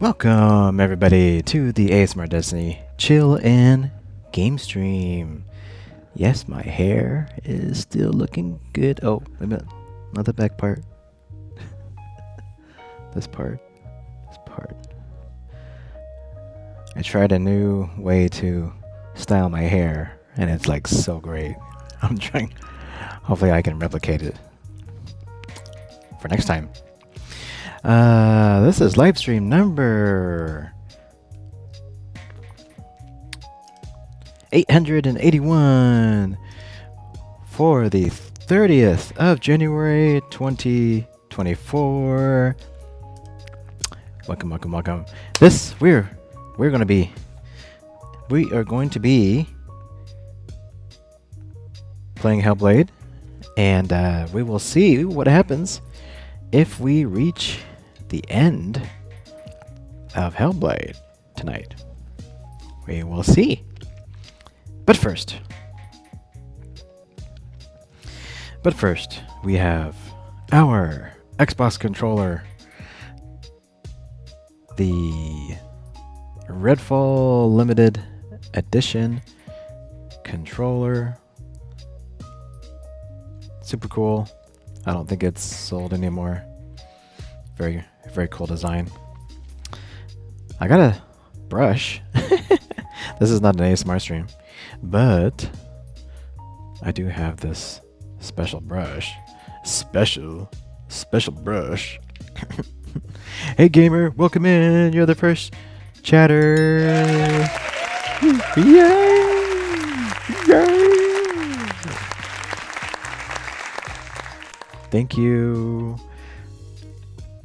Welcome everybody to the ASMR Destiny Chill and Gamestream. Yes, my hair is still looking good. Oh, wait a minute. Not the back part. This part. I tried a new way to style my hair and it's like so great. I'm trying. Hopefully I can replicate it for next time. This is livestream number 881 for the 30th of January 2024. Welcome. We are going to be playing Hellblade, and we will see what happens if we reach the end of Hellblade tonight. We will see. But first, we have our Xbox controller, the Redfall Limited Edition controller. Super cool. I don't think it's sold anymore. Very cool design. I got a brush. This is not an ASMR stream, but I do have this special brush. Special brush. Hey gamer, welcome in. You're the first chatter. Yay! Thank you.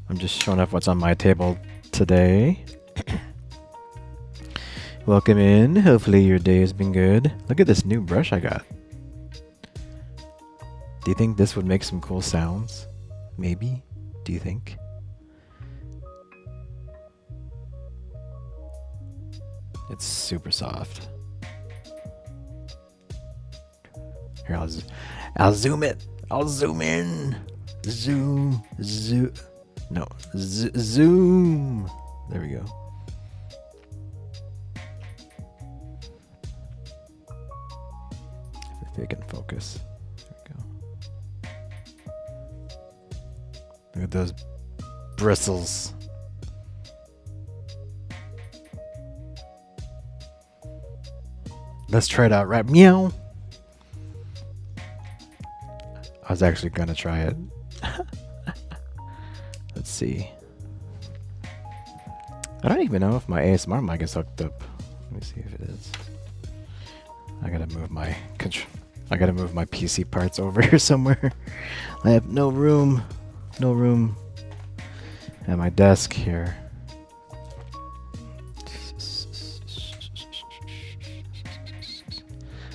I'm just showing off what's on my table today. Welcome in. Hopefully your day has been good. Look at this new brush I got. Do you think this would make some cool sounds? Maybe? Do you think? It's super soft. Here, I'll zoom it. I'll zoom in. Zoom. No, zoom. There we go. If it can focus. There we go. Look at those bristles. Let's try it out, right? Meow. I was actually gonna try it. Let's see. I don't even know if my ASMR mic is hooked up. Let me see if it is. I gotta move my PC parts over here somewhere. I have no room at my desk here.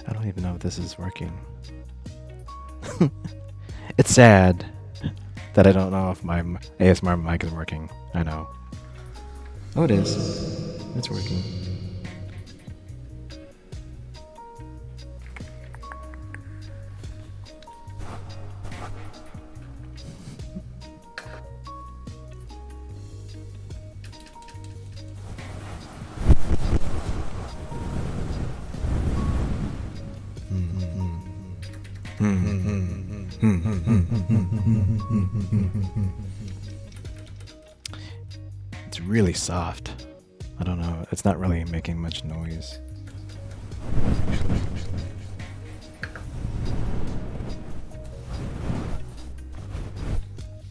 I don't even know if this is working. It's sad that I don't know if my ASMR mic is working. I know. Oh, it is. It's working. It's really soft. I don't know. It's not really making much noise.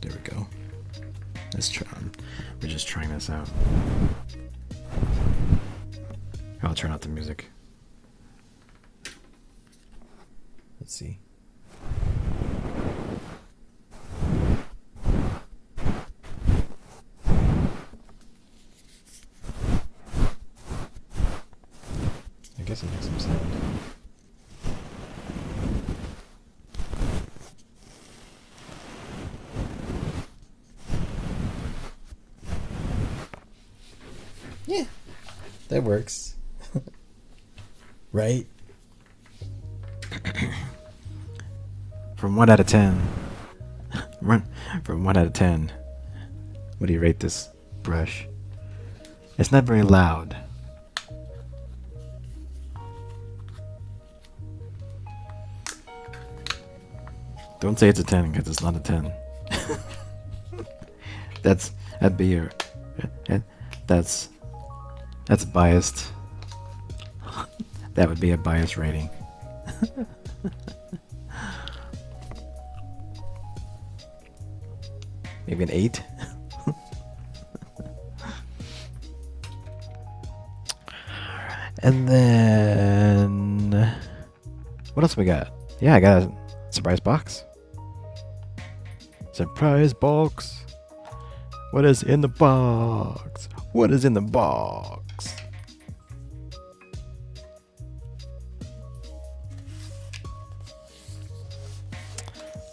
There we go. Let's try. We're just trying this out. I'll turn out the music. Let's see. I guess it makes some sound. Yeah, that works. Right? From 1 out of 10. From 1 out of 10. What do you rate this brush? It's not very loud. Don't say it's a 10 because it's not a 10. That'd be your that's biased. That would be a biased rating. Maybe an 8. And then what else we got? Yeah, I got a surprise box. Surprise box. What is in the box? What is in the box?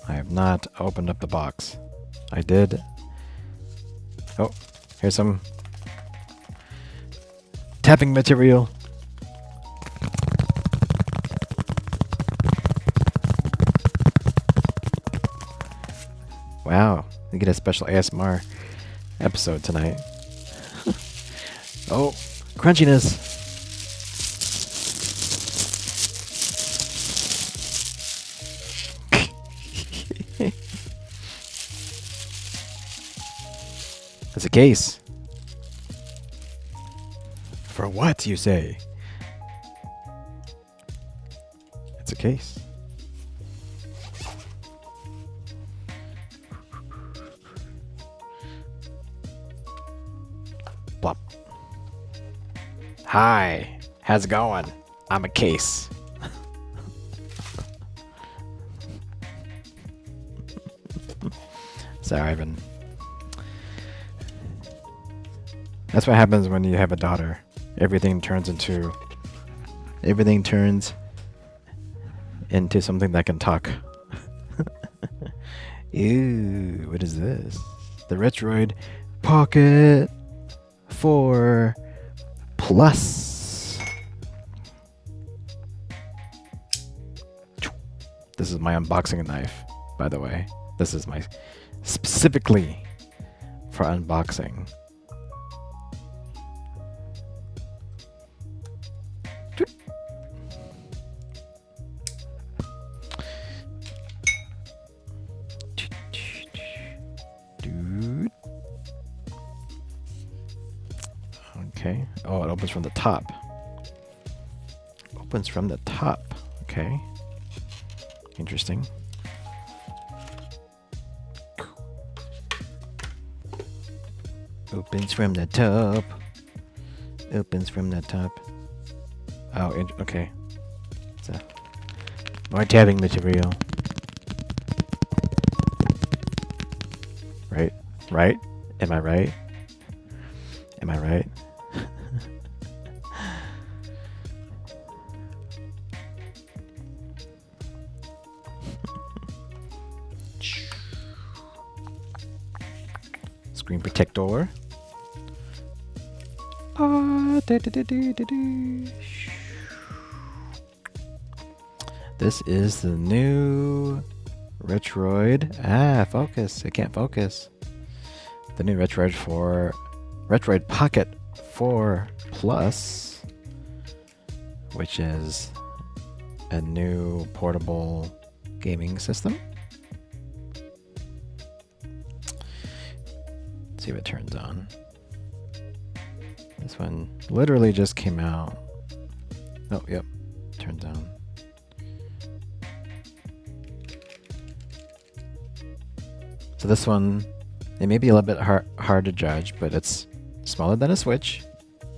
I have not opened up the box. I did. Oh, here's some tapping material. Wow, we get a special ASMR episode tonight. Oh, crunchiness. It's a case. For what, you say? It's a case. Plop. Hi, how's it going? I'm a case. Sorry, Ivan. That's what happens when you have a daughter. Everything turns into something that can talk. Ew, what is this? The Retroid Pocket 4 Plus. This is my unboxing knife, by the way. This is my specifically for unboxing. Okay. Oh, it opens from the top. Opens from the top. Okay. Interesting. Opens from the top. Opens from the top. Oh, okay. It's a more tapping material. Right? Right? Am I right? Am I right? Screen protector. This is the new Retroid. Focus. It can't focus. The new Retroid Pocket 4 Plus, which is a new portable gaming system. Let's see if it turns on. This one literally just came out. Oh, yep. Turns on. So this one, it may be a little bit hard to judge, but it's smaller than a Switch.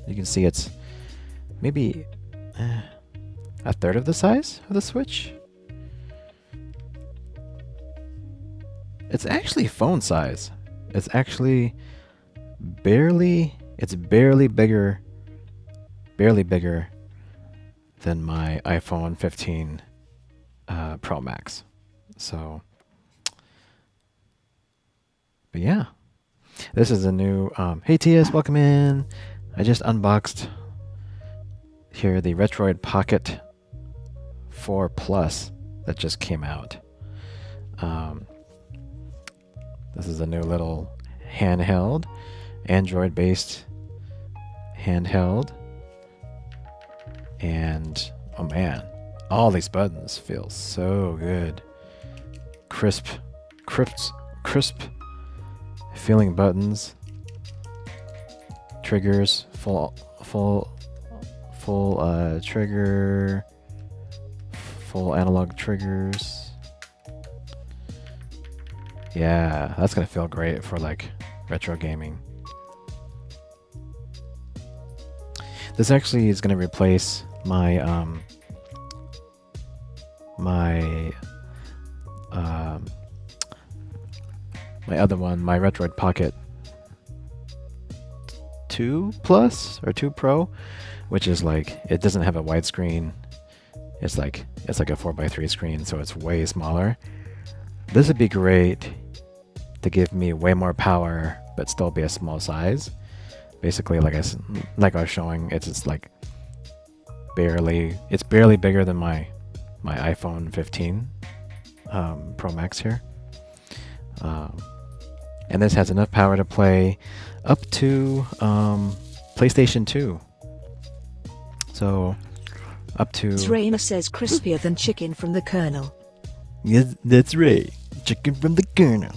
You can see it's maybe a third of the size of the Switch. It's actually phone size. It's actually barely bigger than my iPhone 15 Pro Max. So, but yeah, this is a new, hey TS, welcome in. I just unboxed here the Retroid Pocket 4 Plus that just came out. This is a new little handheld, Android-based handheld. And oh man, all these buttons feel so good. Crisp feeling buttons. Triggers, full trigger, full analog triggers. Yeah, that's gonna feel great for like retro gaming. This actually is gonna replace my my other one, my Retroid Pocket 2 Plus or 2 Pro, which is like, it doesn't have a widescreen. It's like a 4:3 screen, so it's way smaller. This would be great to give me way more power, but still be a small size. Basically, like I was showing, it's like barely bigger than my iPhone 15 Pro Max here. And this has enough power to play up to PlayStation 2. So up to... Raina says crispier than chicken from the kernel. Yes, that's right. Chicken from the kernel.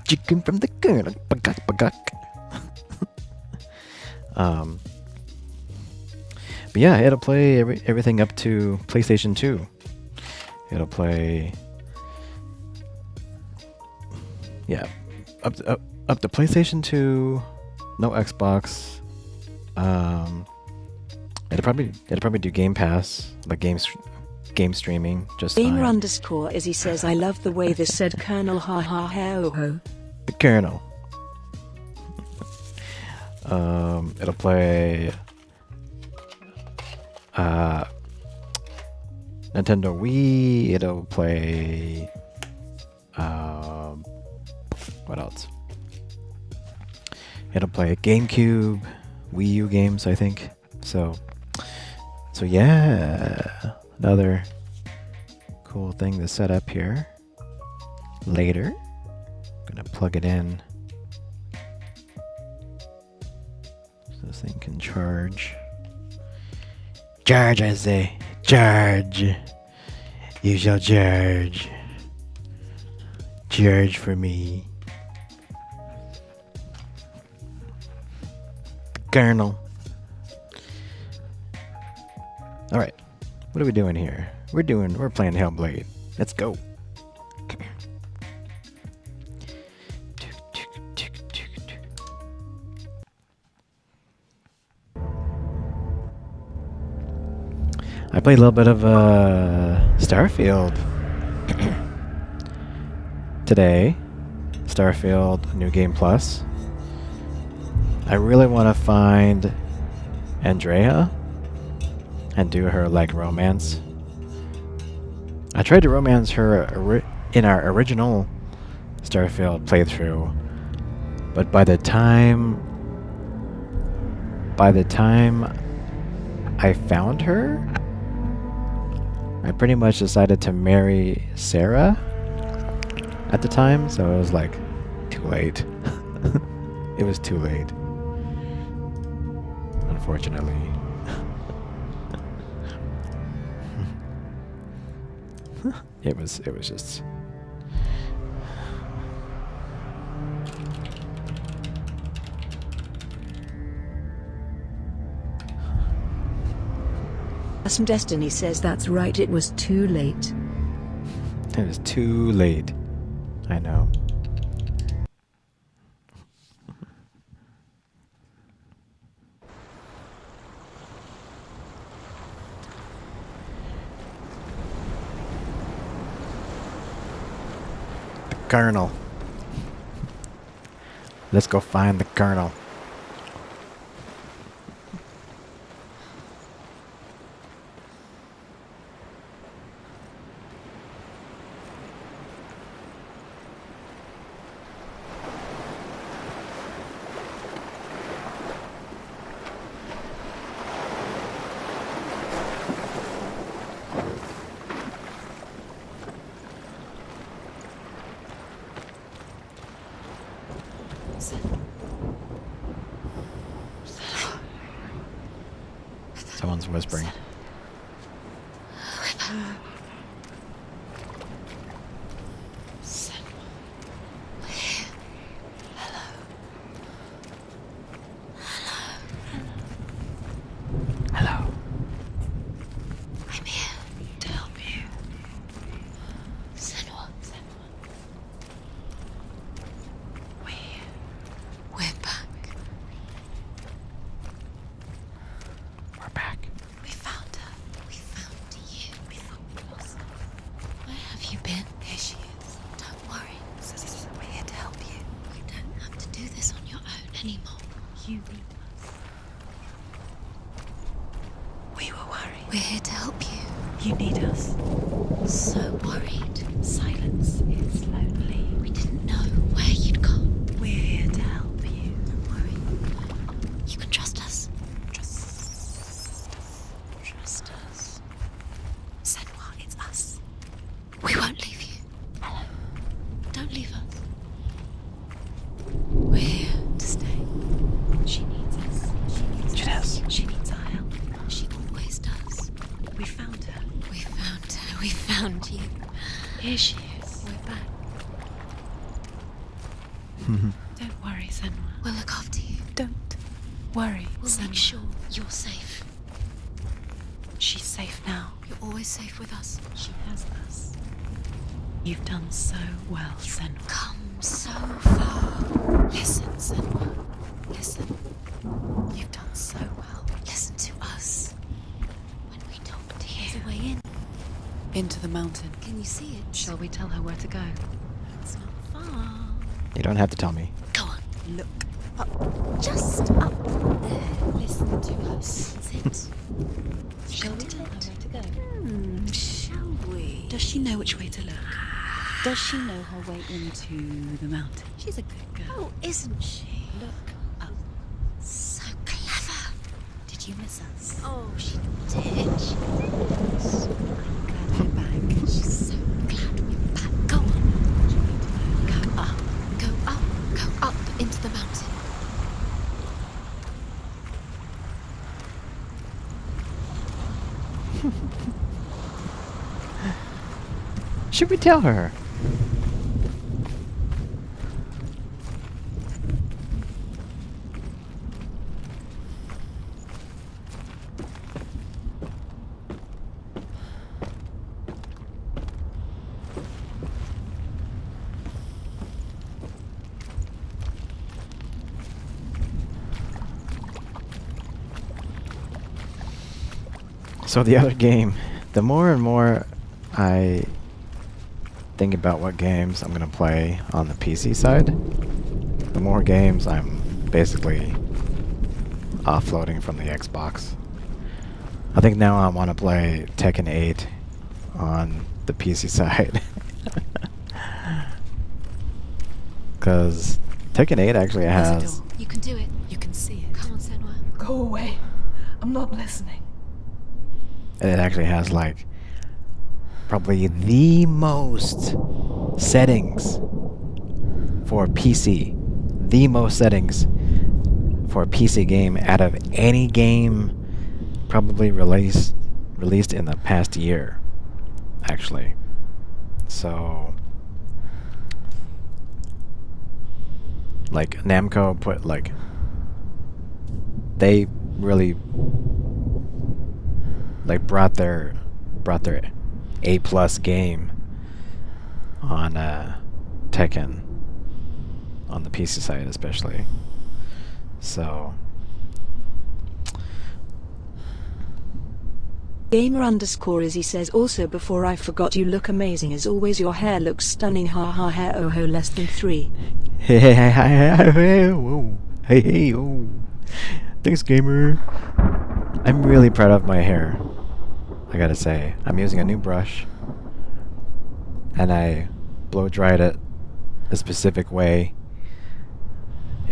Chicken from the kernel. Bagak, bagak. But yeah, it'll play everything up to PlayStation 2. It'll play... Yeah, up to PlayStation 2, no Xbox. It'll probably do Game Pass, like game streaming, just Gamer fine. underscore as he says, I love the way this said kernel, ha ha ha ho ho. The kernel. It'll play Nintendo Wii. It'll play what else? It'll play GameCube, Wii U games, I think. So yeah, another cool thing to set up here. Later, gonna plug it in so this thing can charge. Charge, I say, charge. You shall charge. Charge for me. Kernel. All right, what are we doing here? We're playing Hellblade. Let's go. I played a little bit of Starfield today. Starfield New Game Plus. I really want to find Andrea and do her like romance. I tried to romance her in our original Starfield playthrough, but by the time I found her, I pretty much decided to marry Sarah at the time, so it was like too late. It was too late, unfortunately. It was just... Some Destiny says that's right, it was too late. It was too late. I know. The Colonel. Let's go find the Colonel. Someone's whispering. Hello. I'm here to help you. Senwa. We're back. We're back. We found her. We found you. We thought we lost her. Where have you been? Here she is. Don't worry. We're here to help you. You don't have to do this on your own anymore. You need us. We were worried. We're here to help you. You need us. So worried. Silence is lonely. We didn't know where you'd gone. We're here to help you. Don't worry. You can trust us. Trust us. Senwa, it's us. We won't leave you. Hello. Don't leave us. We're here to stay. She needs us. She does. She needs our help. She always does. We found her. We found her. We found you. Here she is. We're back. Don't worry, Senwa. We'll look after you. Don't worry, We'll Senwa. Make sure you're safe. She's safe now. You're always safe with us. She has us. You've done so well, Senwa. Come so far. Listen, Senwa. Listen. You've done so well. Listen to us. When we talk to you. There's a way in. Into the mountain. Can you see it? Shall we tell her where to go? It's not far. You don't have to tell me. Go on. Look up. Just up there. Listen to us. Sit. Shall we tell her where to go? Shall we? Does she know which way to look? Does she know her way into the mountain? She's a good girl. Oh, isn't she? Look up. So clever. Did you miss us? Oh, she did. She did. I'm glad we're back. She's so glad we're back. Go on. Go up. Go up. Go up into the mountain. Should we tell her? So the other game, the more and more I think about what games I'm going to play on the PC side, the more games I'm basically offloading from the Xbox. I think now I want to play Tekken 8 on the PC side. Because Tekken 8 actually has... You can do it. You can see it. Come on, Senwa. Go away. I'm not listening. It actually has like probably the most settings for PC. The most settings for a PC game out of any game probably released in the past year, actually. So like Namco put like they really like brought their A+ game on Tekken on the PC side especially. So Gamer_Izzy says also before I forgot you look amazing as always your hair looks stunning haha hair oh ho less than 3. Hey, oh. Thanks, gamer. I'm really proud of my hair. I gotta say, I'm using a new brush, and I blow dried it a specific way,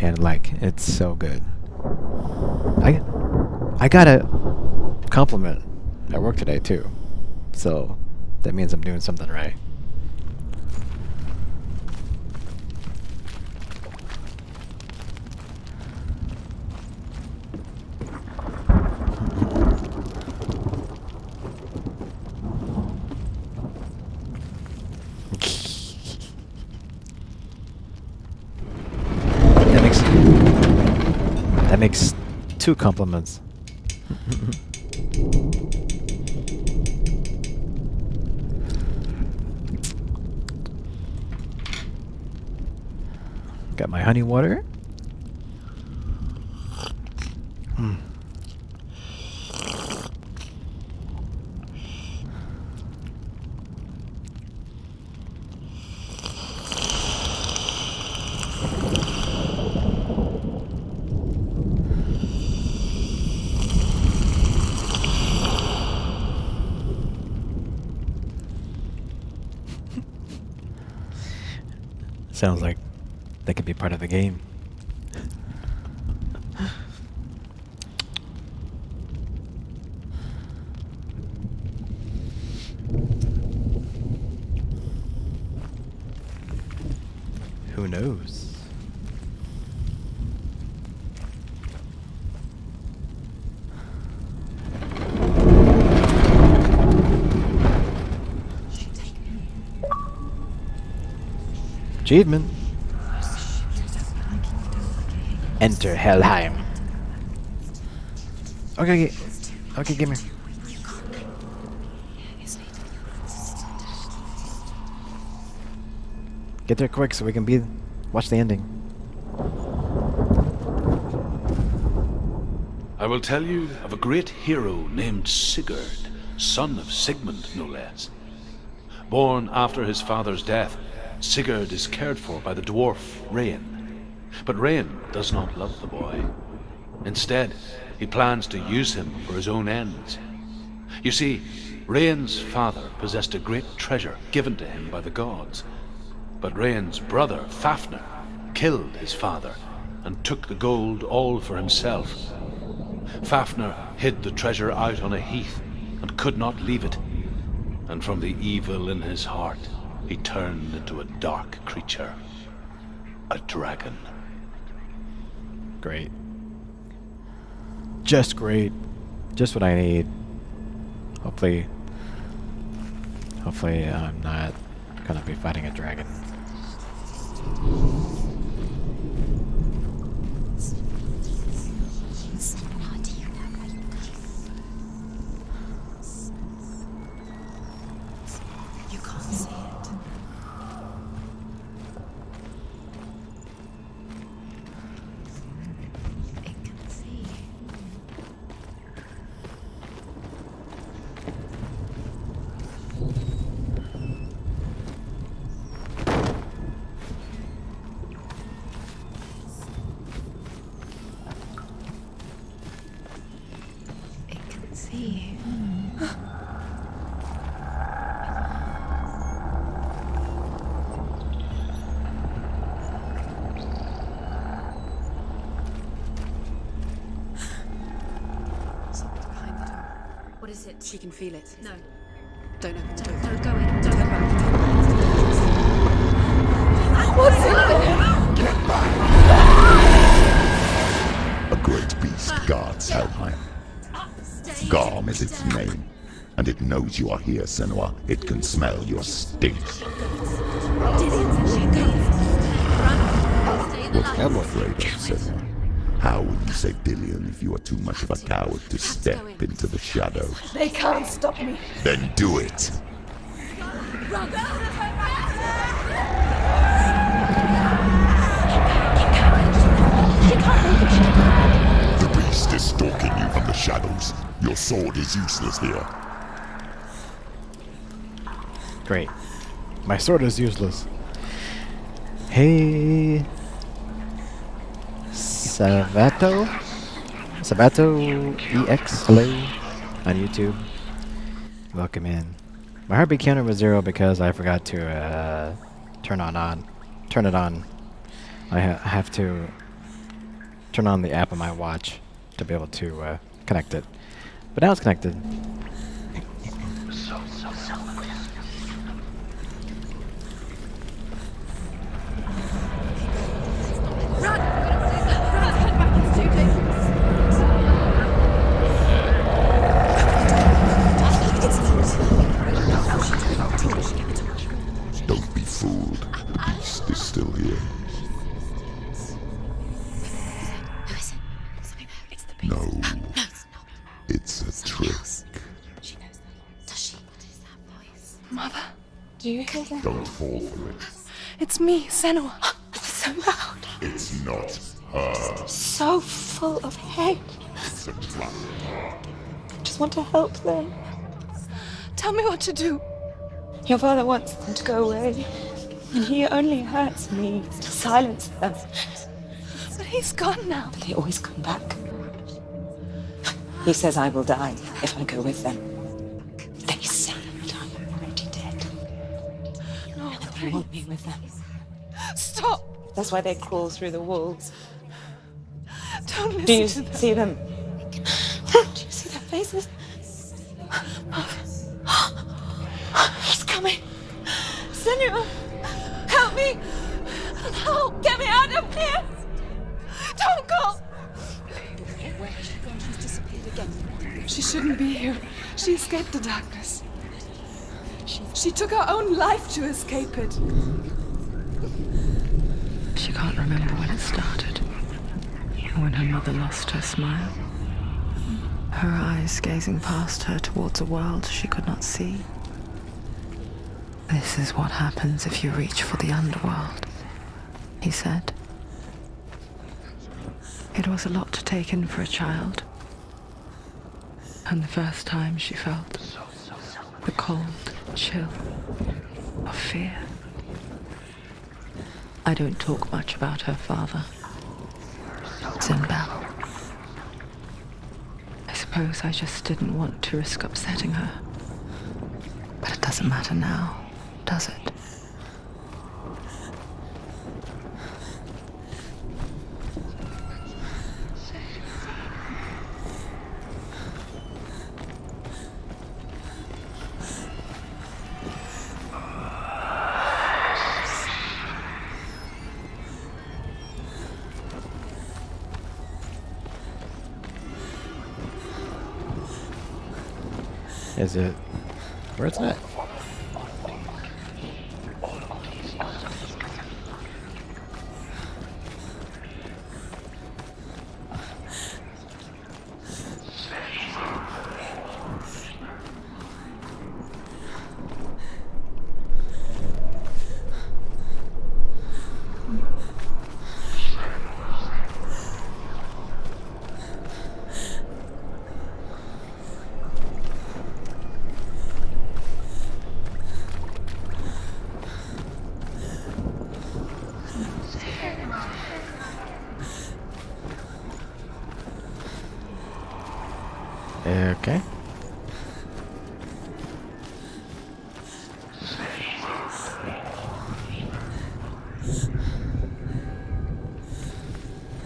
and like it's so good. I got a compliment at work today too, so that means I'm doing something right. makes 2 compliments. Got my honey water. Sounds like they could be part of the game. Who knows? Achievement. Enter Helheim. Okay, okay, give me. Get there quick so we can watch the ending. I will tell you of a great hero named Sigurd, son of Sigmund, no less. Born after his father's death, Sigurd is cared for by the dwarf Rain. But Rain does not love the boy. Instead, he plans to use him for his own ends. You see, Rain's father possessed a great treasure given to him by the gods. But Rain's brother, Fafnir, killed his father and took the gold all for himself. Fafnir hid the treasure out on a heath and could not leave it. And from the evil in his heart, he turned into a dark creature. A dragon. Great. Just great. Just what I need. Hopefully I'm not gonna be fighting a dragon. You can't see it. It can see you. It can see you. Someone's behind the door. What is it? She can feel it. No. Don't open the door. Don't go in. Don't Turn go back. in. Turn back. What's in there? A great beast guards Helheim. Garm is its name, and it knows you are here, Senua. It can smell your stink. What are you afraid of, Senua? How will you save Dillion if you are too much of a coward to step into the shadow? They can't stop me. Then do it! The beast is stalking you from the shadows. Your sword is useless here. Great. My sword is useless. Hey, Savato EX, hello, on YouTube. Welcome in. My heartbeat counter was 0 because I forgot to turn it on. I have to turn on the app on my watch to be able to connect it. But now it's connected. Don't be fooled. The beast is still here. Who is it? Something Do you hear that? Don't fall for it. It's me, Senua. It's so loud. It's not her. So full of hate. It's a trap. I just want to help them. Tell me what to do. Your father wants them to go away. And he only hurts me to silence them. But he's gone now. But they always come back. He says I will die if I go with them. They say that I'm already dead. No, they want me with them. Stop! That's why they crawl through the walls. Don't listen. Do you see them? Do you see their faces? He's coming. Senua, help me! Help! Get me out of here! Don't go! She's disappeared again. She shouldn't be here. She escaped the darkness. She took her own life to escape it. She can't remember when it started. When her mother lost her smile. Her eyes gazing past her towards a world she could not see. This is what happens if you reach for the underworld, he said. It was a lot to take in for a child. And the first time she felt the cold chill of fear. I don't talk much about her father, Zinbel. I suppose I just didn't want to risk upsetting her. But it doesn't matter now, does it? Is it? Where's it? Okay.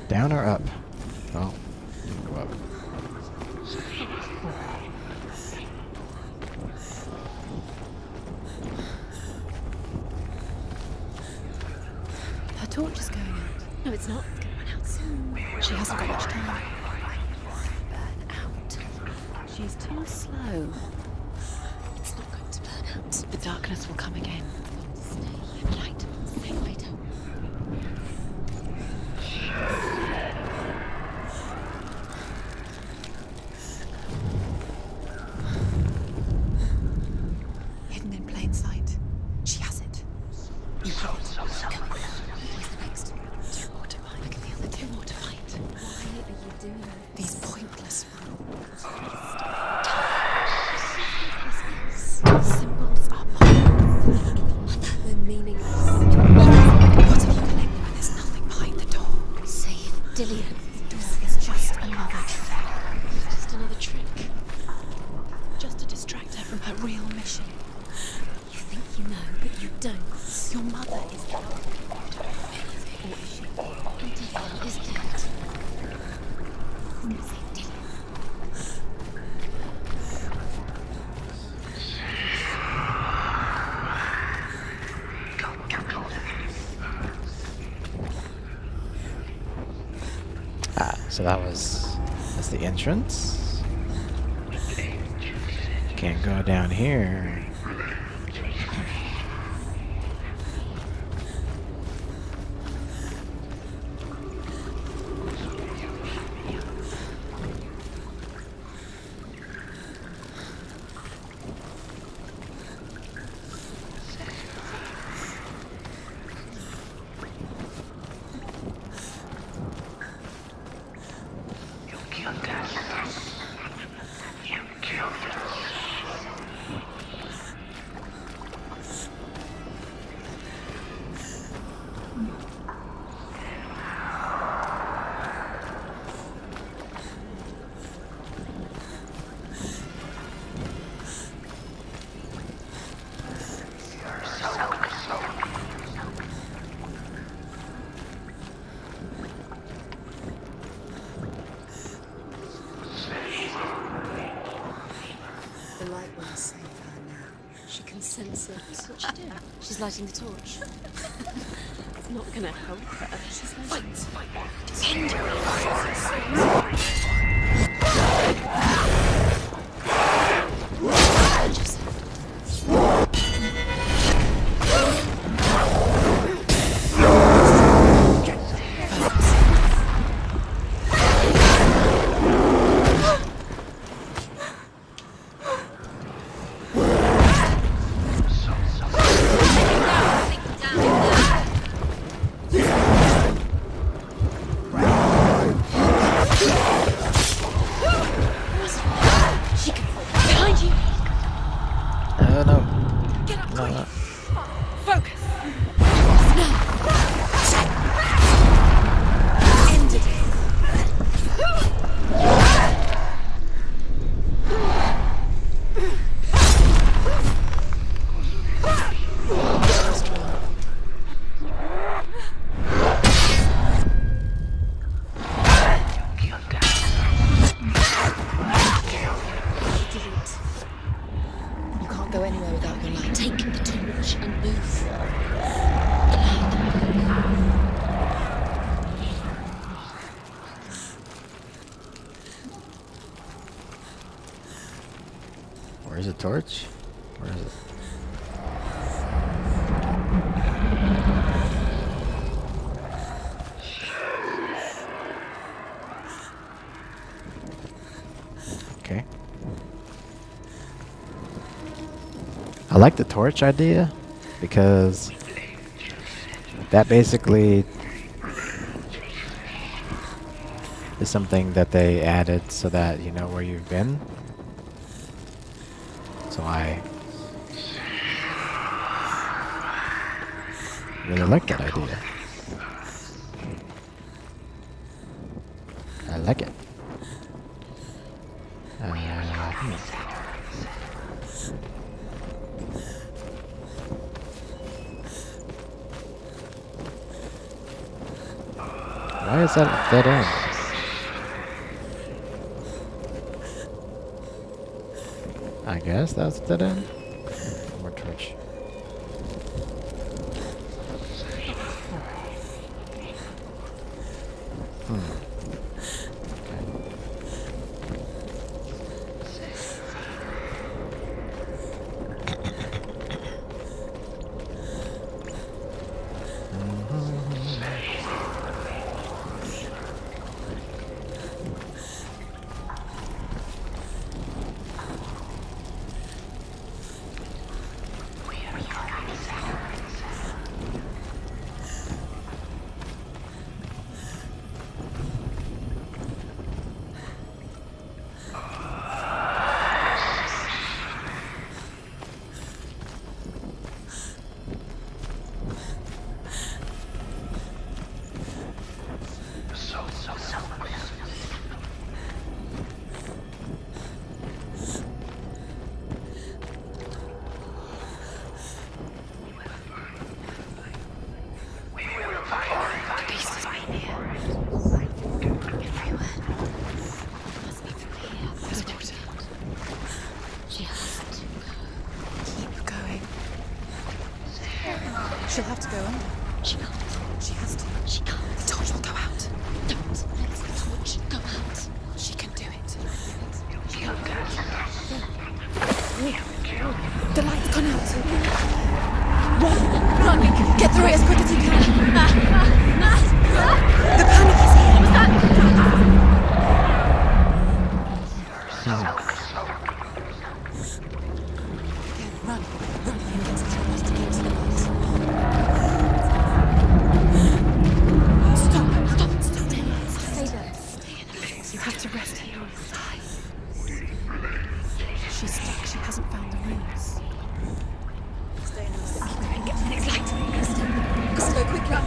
Down or up? Oh, go up. Her torch is going out. No, it's not. It's going to run out soon. She hasn't got much time. Burn out. She's too slow. It's not going to burn out. The darkness will come again. Stay in light. Stay later. Hidden in plain sight. She has it. You have it. Go. Where's the next? Two more to fight. Look at the other two more to fight. Why are you doing these pointless rules? Symbols are pointless. They're meaningless. What if you collect them and there's nothing behind the door? Save Dillian. The door is just another trick. Just another trick. Just to distract her from her real mission. You think you know, but you don't. Your mother is dead. Or is she? Dillian is dead. Save Dillian. So that's the entrance. Can't go down here. sense it. That's what she's doing. She's lighting the torch. It's not gonna help her. She's lighting Go anywhere without your light. Take the torch and move. Where's the torch? Where is it? Okay. I like the torch idea because that basically is something that they added so that you know where you've been. So I really like that idea. I like it. Why is that dead end? I guess that's dead end. More torch. She'll have to go on. She can't. She has to. She can't. The torch will go out. Don't let the torch go out. She can do it. She can't go out. The light's gone out. Run! Run! Get through it as quick as you can. The panic is here. Again, run. Run against the torch to get to the light. Stop. Stay there. You have to rest here. She's stuck. She hasn't found the rooms. Stay in the light. Get to the next light. Go quick, run.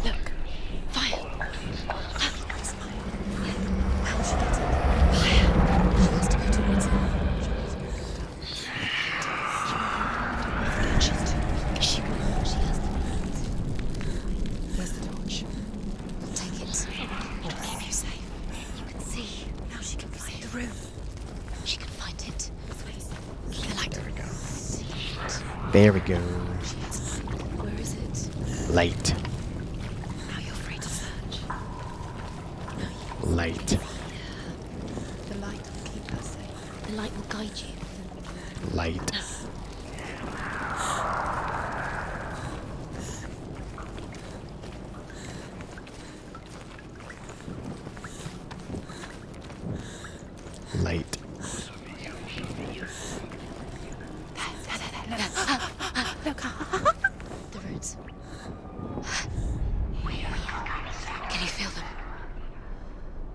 Look. Fire. How she gets it? Fire. She has to go towards it. room. She can find it. The light. There we go. See it. There we go. Where is it? Light. Now you're free to search. Light. The light will keep us safe. The light will guide you. Light. Light. Look. The roots. Can you feel them?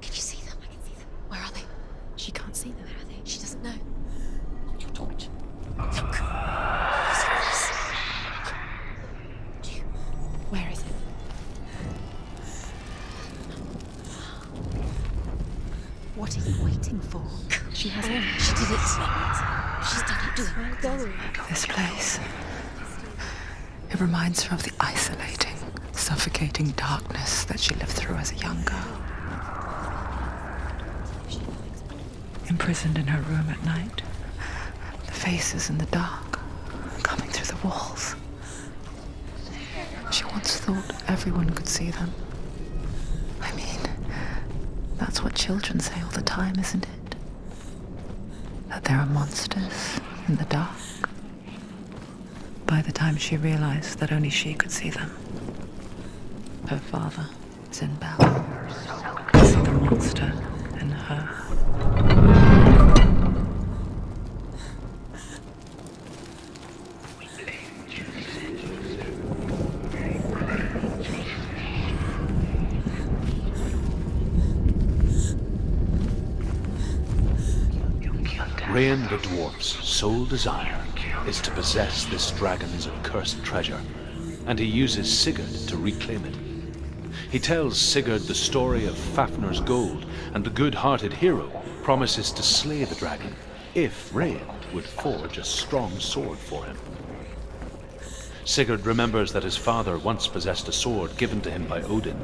Can you see them? I can see them. Where are they? She can't see them. Where are they? She doesn't know. Hold your torch. Look. Where is it? What are you waiting for? She has it. She did it. She's done it. Do it. This place. It reminds her of the isolating, suffocating darkness that she lived through as a young girl. Imprisoned in her room at night, the faces in the dark, coming through the walls. She once thought everyone could see them. I mean, that's what children say all the time, isn't it? That there are monsters in the dark. By the time she realized that only she could see them, her father is in battle. To see the monster in her. Rain the dwarf's sole desire is to possess this dragon's accursed treasure, and he uses Sigurd to reclaim it. He tells Sigurd the story of Fafnir's gold, and the good-hearted hero promises to slay the dragon if Rain would forge a strong sword for him. Sigurd remembers that his father once possessed a sword given to him by Odin.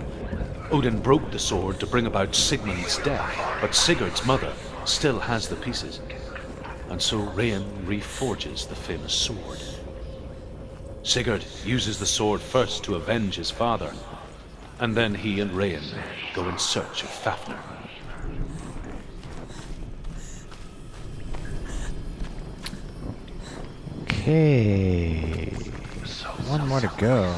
Odin broke the sword to bring about Sigmund's death, but Sigurd's mother still has the pieces. And so Rain reforges the famous sword. Sigurd uses the sword first to avenge his father, and then he and Rain go in search of Fafnir. Okay. One more to go.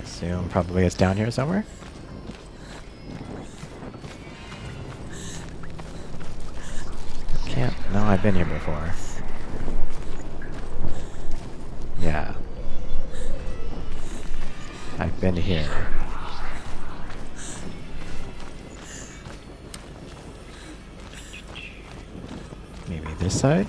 Assume probably it's down here somewhere. Can't. No, I've been here before. Yeah. I've been here. Maybe this side?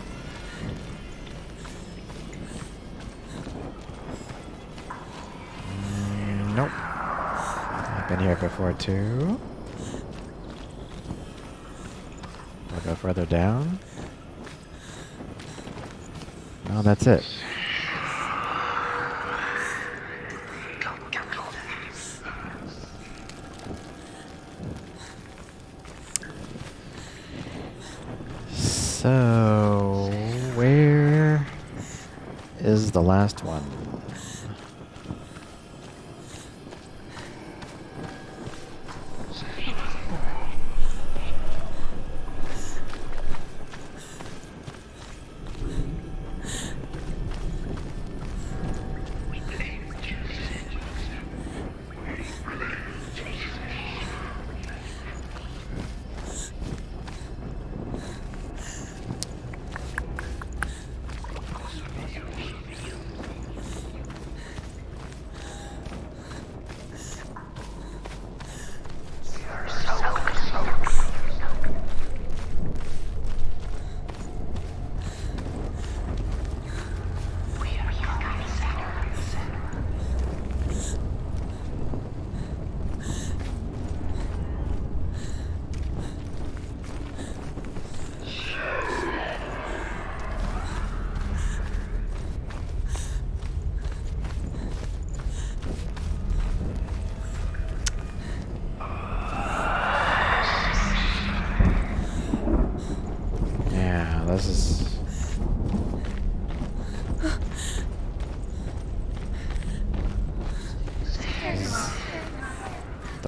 Nope. I've been here before too. We'll go further down. No, that's it. So, where is the last one?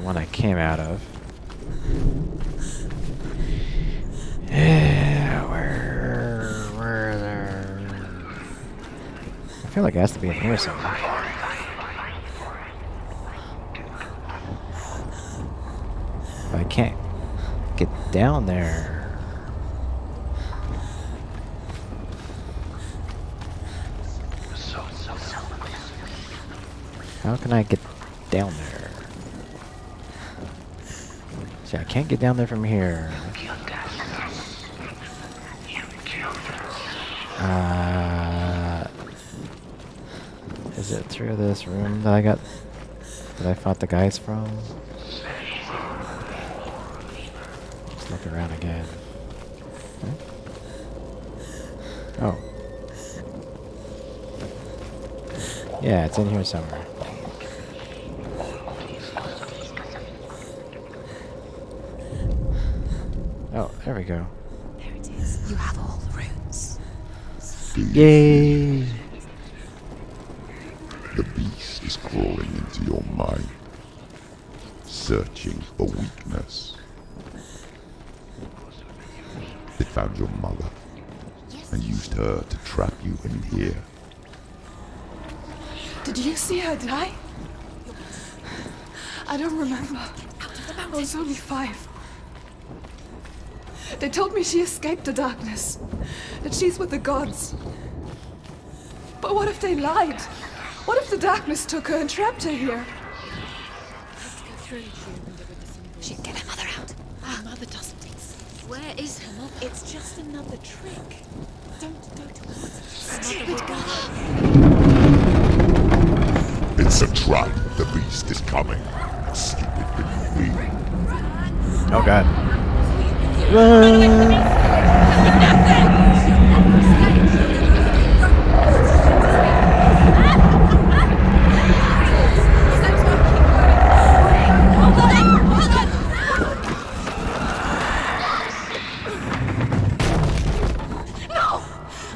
one I came out of. Yeah, where there? I feel like it has to be in here somewhere. But I can't get down there. How can I get down there? See, I can't get down there from here. Is it through this room that I fought the guys from? Let's look around again. Huh? Oh. Yeah, it's in here somewhere. Oh, there we go. There it is. You have all the runes. Yay! The beast is crawling into your mind, searching for weakness. It found your mother and used her to trap you in here. Did you see her die? I don't remember. I was only 5. They told me she escaped the darkness, that she's with the gods. But what if they lied? What if the darkness took her and trapped her here? She'd get her mother out. Her mother doesn't exist. Where is her mother? It's just another trick. Don't go towards it. Stupid girl. It's a trap. The beast is coming. Stupid baby. Oh god.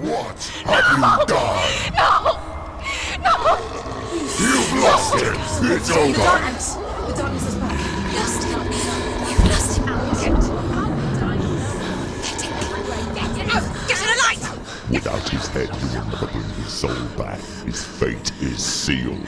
What have you done? No! You've lost it! It's over! The darkness is back. Lost him. You've lost him. Get to the light! Without his head, you will never bring his soul back. His fate is sealed.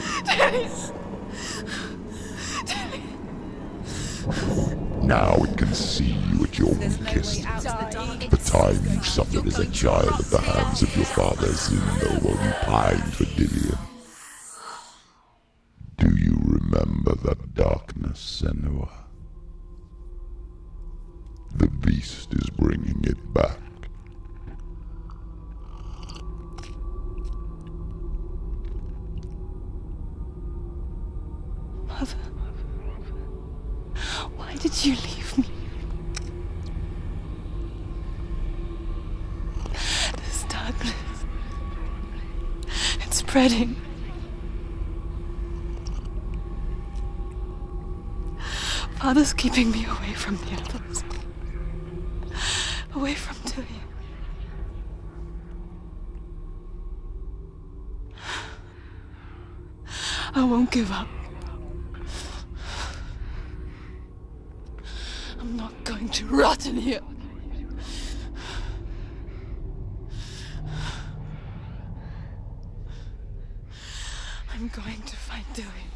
Now it can see you at your weakest. The time you suffered as a child at the hands of your father Zindo while you pined for Dillion. Do you remember that darkness, Senua? The beast is bringing it back. Mother, why did you leave me? This darkness, it's spreading. Father's keeping me away from the others. Away from Dillion. I won't give up. I'm not going to rot in here. I'm going to find Dillion.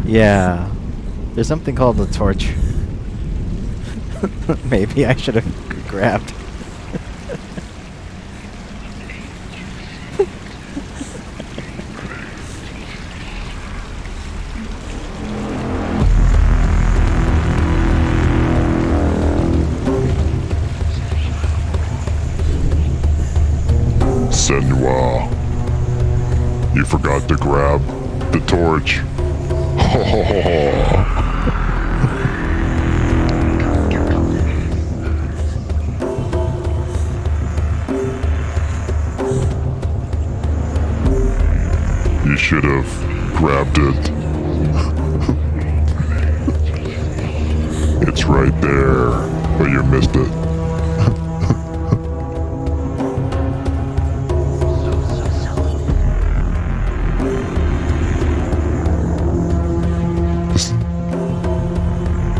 Yeah. There's something called the torch. Maybe I should have grabbed. Senua, you forgot to grab the torch. You should have grabbed it. It's right there, but you missed it.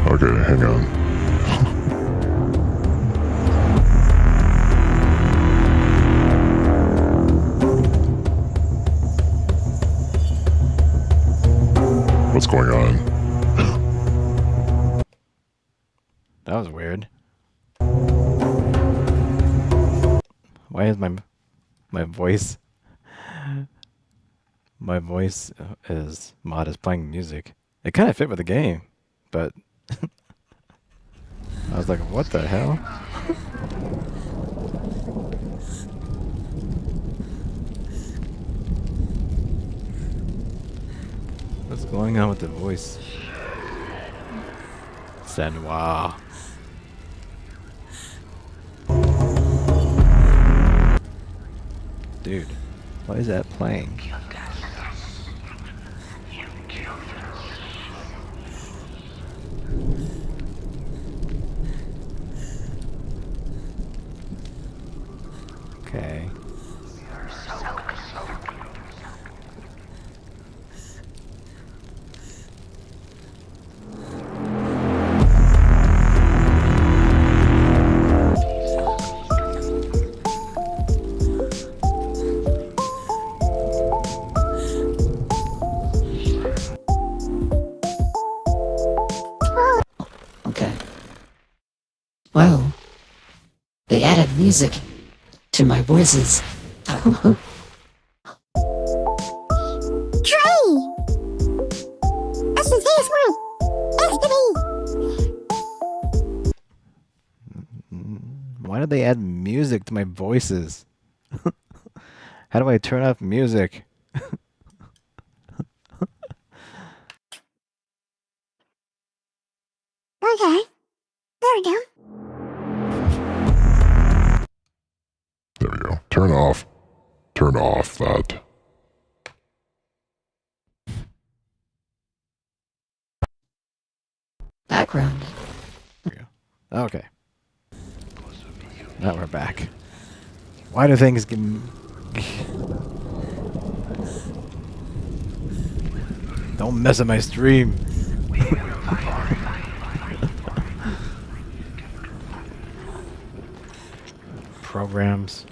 Okay, hang on. What's going on? That was weird. Why is my voice is mod is playing music? It kind of fit with the game, but I was like, what the hell? What's going on with the voice? Senua. Dude, why is that playing? Okay. Okay. Well, they added music to my voices. Why did they add music to my voices? How do I turn off music? Okay. There we go. There we go. Turn off that. Background. There we go. Okay. Now we're back. Why do things get... Don't mess up my stream. Programs.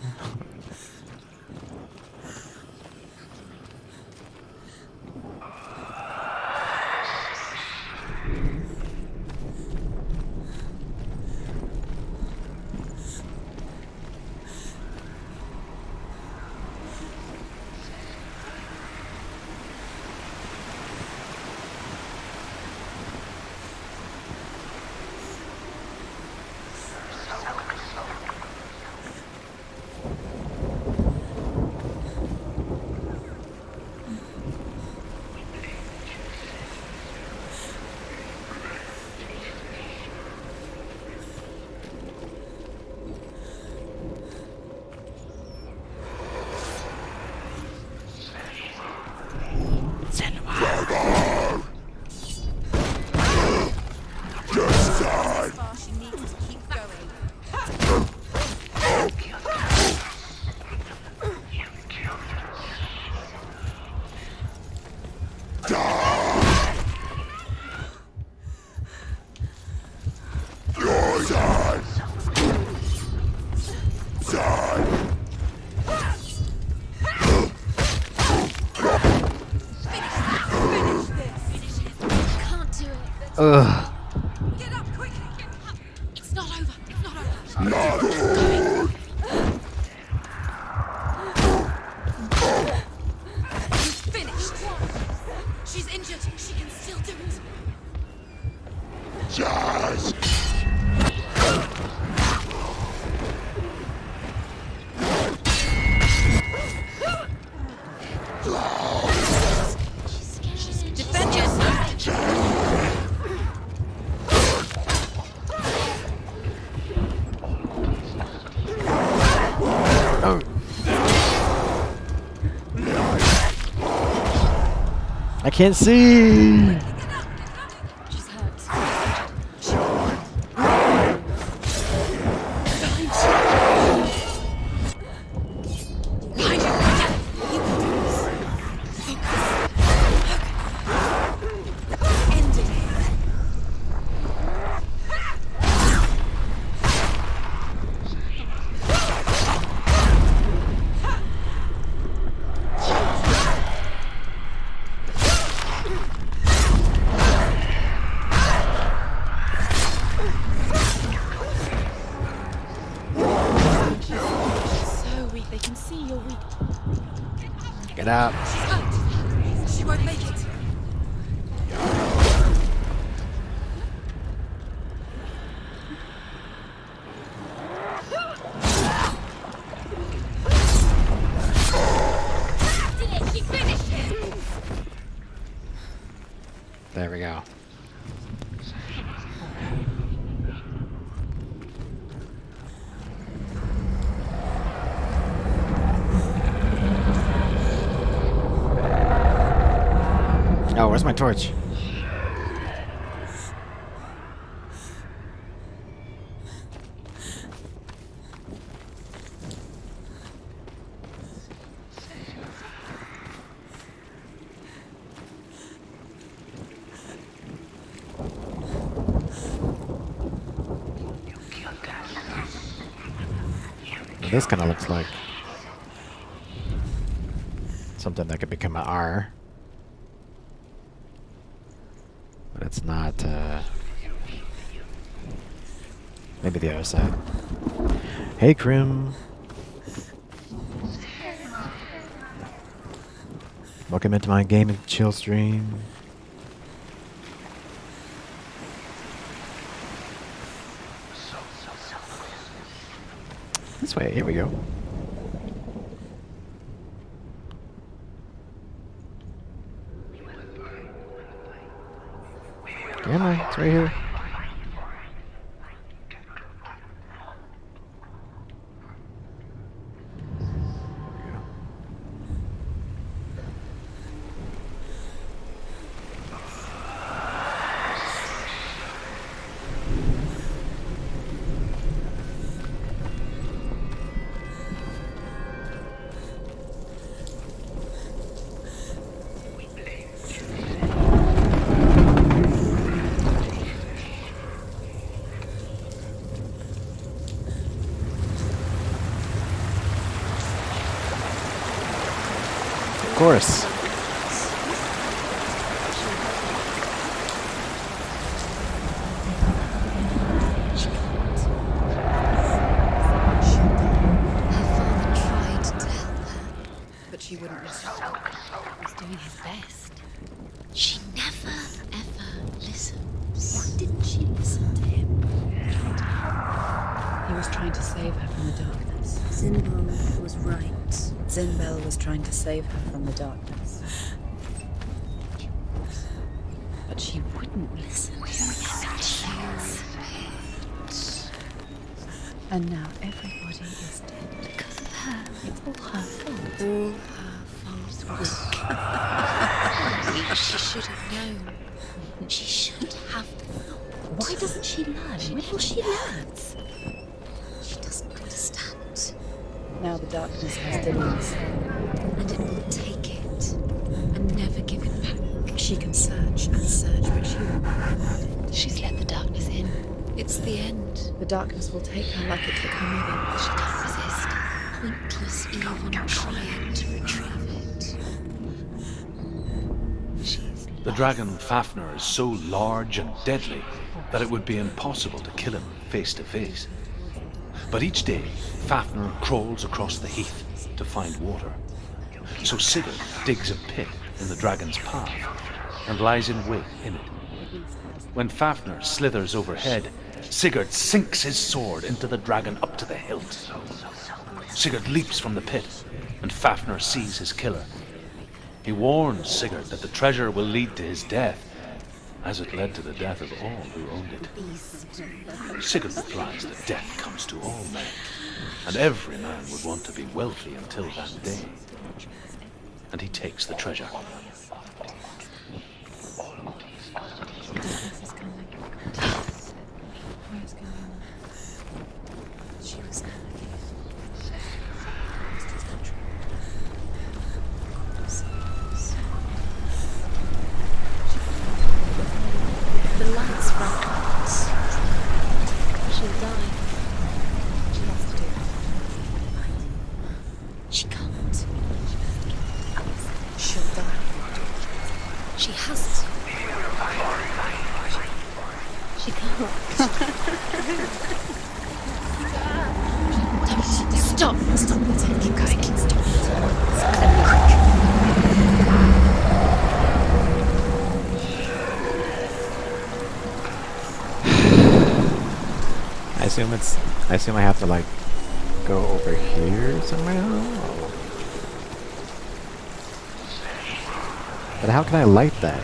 Ugh. Get up, quick! It's not over. It's not over. She's finished. She's injured. She can still do it. Jazz! Defend yourself. Oh. I can't see. She's hurt. Behind you. You can do this. Focus. End it. So weak. They can see you're weak. Get out. She's hurt. She won't make it. She finished it. There we go. Oh, where's my torch? This kind of looks like something that could become an R. But it's not, maybe the other side. Hey, Krim. Welcome into my game and chill stream. This way, here we go. Camera, it's right here. Of course. Tried to help her, but she wouldn't listen. He was doing his best. She never, ever listens. Why didn't she listen to him? He was trying to save her from the darkness. Zinbel was right. Zinbel was trying to save her from the darkness. But she wouldn't listen. And now everybody is dead. Because of her. It's all her fault. All her fault. She should have known. She should have known. Why doesn't she learn? When will she learn? She doesn't understand. Now the darkness has Dillian's, and it will take it and never give it back. She can search and search, but she won't find it. She's let the darkness in. It's the end. The darkness will take her like it took her mother. She can't resist. Pointless even trying to retrieve it. She's The dragon Fafnir is so large and deadly that it would be impossible to kill him face to face. But each day, Fafnir crawls across the heath to find water. So Sigurd digs a pit in the dragon's path and lies in wait in it. When Fafnir slithers overhead, Sigurd sinks his sword into the dragon up to the hilt. Sigurd leaps from the pit, and Fafnir sees his killer. He warns Sigurd that the treasure will lead to his death, as it led to the death of all who owned it. Sigurd replies that death comes to all men, and every man would want to be wealthy until that day. And he takes the treasure. The lights front us. She'll die. She has to do it. She can't. She'll die. She has to. She can't. Stop! Stop! Keep going. Keep I assume I have to like go over here somehow. But how can I light that?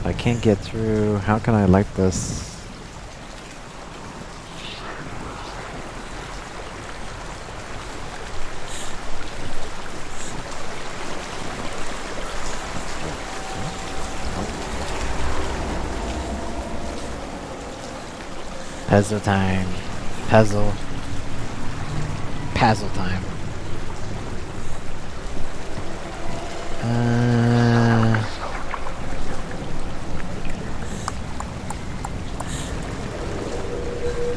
I can't get through. How can I light this? Puzzle time. Puzzle time.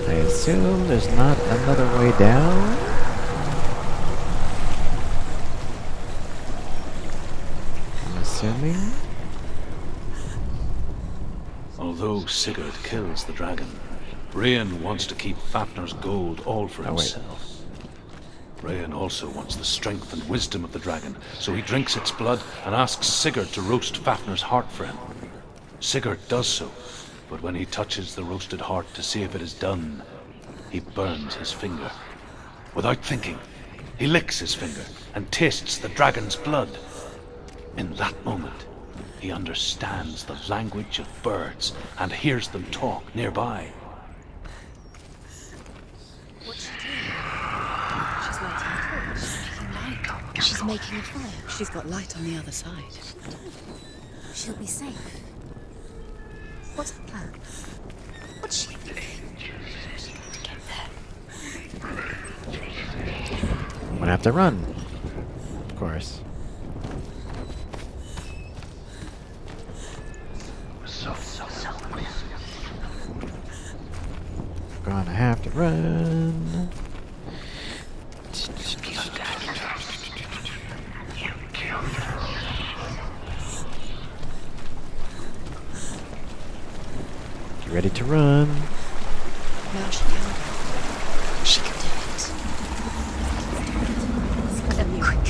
I assume there's not another way down. I'm assuming. Although Sigurd kills the dragon, Rain wants to keep Fafnir's gold all for himself. Rain also wants the strength and wisdom of the dragon, so he drinks its blood and asks Sigurd to roast Fafnir's heart for him. Sigurd does so, but when he touches the roasted heart to see if it is done, he burns his finger. Without thinking, he licks his finger and tastes the dragon's blood. In that moment, he understands the language of birds and hears them talk nearby. She's making a fire. She's got light on the other side. She'll be safe. What's the plan? What's she doing? To get there. I'm gonna have to run. Of course. Gonna have to run. Get ready to run. Now she can. She can do it. Quick.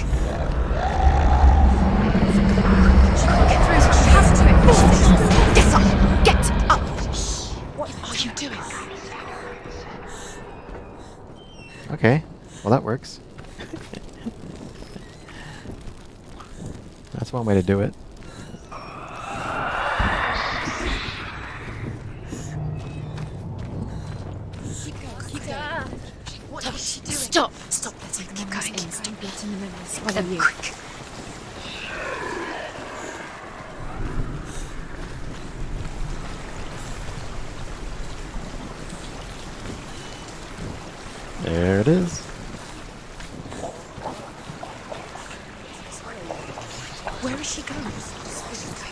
Get through. She has to. Get up. Get up. What are you doing? Okay, well that works. That's one way to do it. What is she doing? Stop! Stop! Let's keep going. Keep getting the memories. Follow you. Quick. There it is. Where is she going?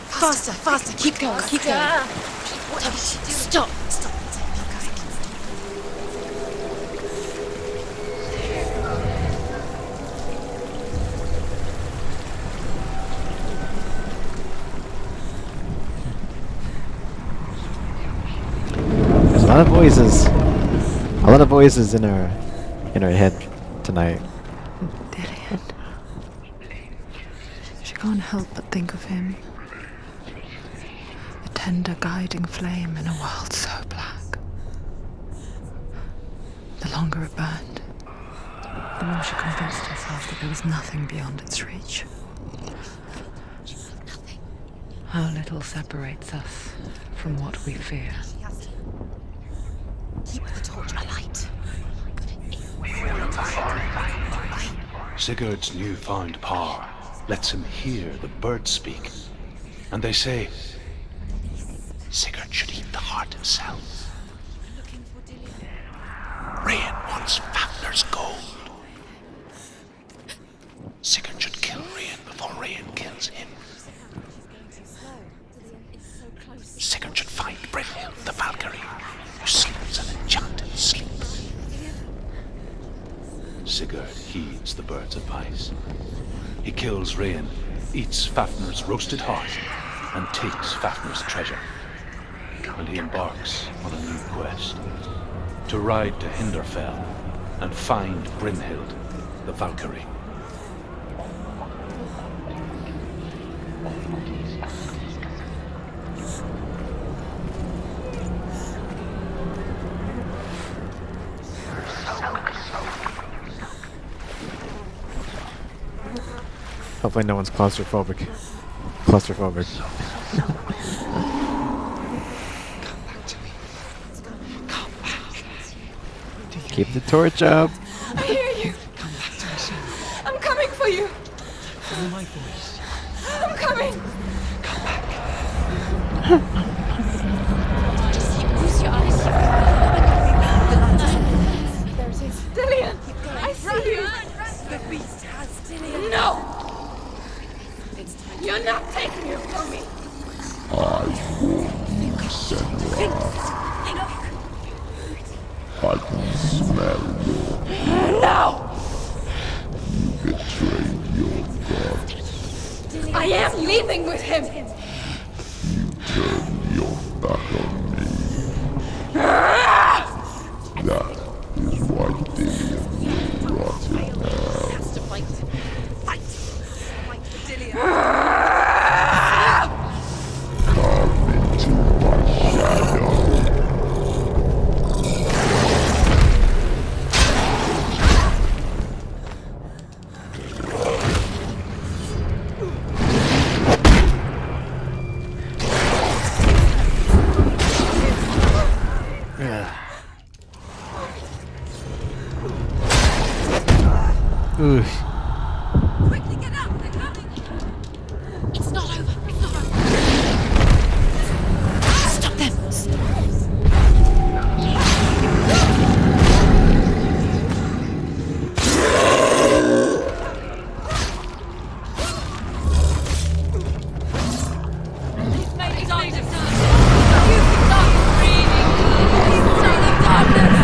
Faster, faster, keep going, keep going. What is she doing? Stop! Stop! lot of voices. A lot of voices in her head tonight. Dillian. She can't help but think of him. A tender guiding flame in a world so black. The longer it burned, the more she convinced herself that there was nothing beyond its reach. How little separates us from what we fear. Keep the torch alight. Sigurd's newfound power lets him hear the birds speak. And they say, Sigurd should eat the heart himself. Rain wants Fafnir's gold. Sigurd should kill Rain before Rain kills him. Sigurd should find Brynhild the Valkyrie, who sleeps an enchanted sleep. Sigurd heeds the bird's advice. He kills Rain, eats Fafnir's roasted heart, and takes Fafnir's treasure. And he embarks on a new quest, to ride to Hinderfell and find Brynhild the Valkyrie. Hopefully no one's claustrophobic. Keep the torch up. I hear you. I'm coming for you. Follow my voice. I'm coming. Just use your eyes. There it is. Dillian, I see you. The beast has Dillian. No. You're not taking it from me. I warn you, Senua. I can smell your No. You betrayed your god. I am leaving with him. You turned your back on me. That is why Dillian will rot in hell. Come into my shadow. Oof. Quickly get up. They're coming. It's not over. It's not over. Stop them. He's made it darkness. You can stop screaming. He's show them darkness.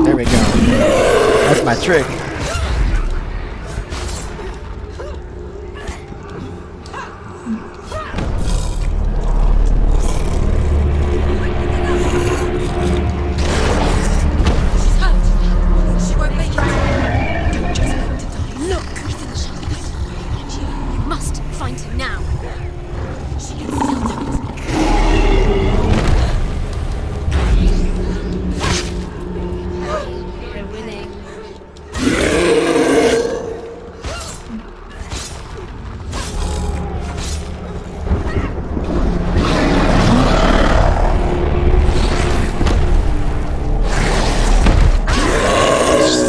There we go. That's my trick. She's hurt. She won't make it. Don't just want to die. Look! He's in the shadow. You must find him now. She can still do it. We're winning.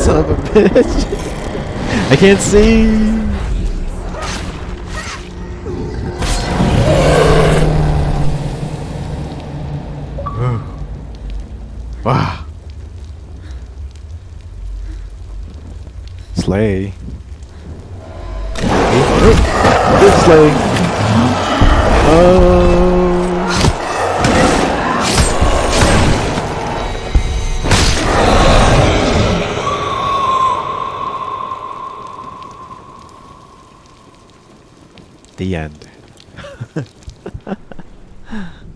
Son of a bitch. I can't see. Wow. Slay. Good slay. Oh. The end.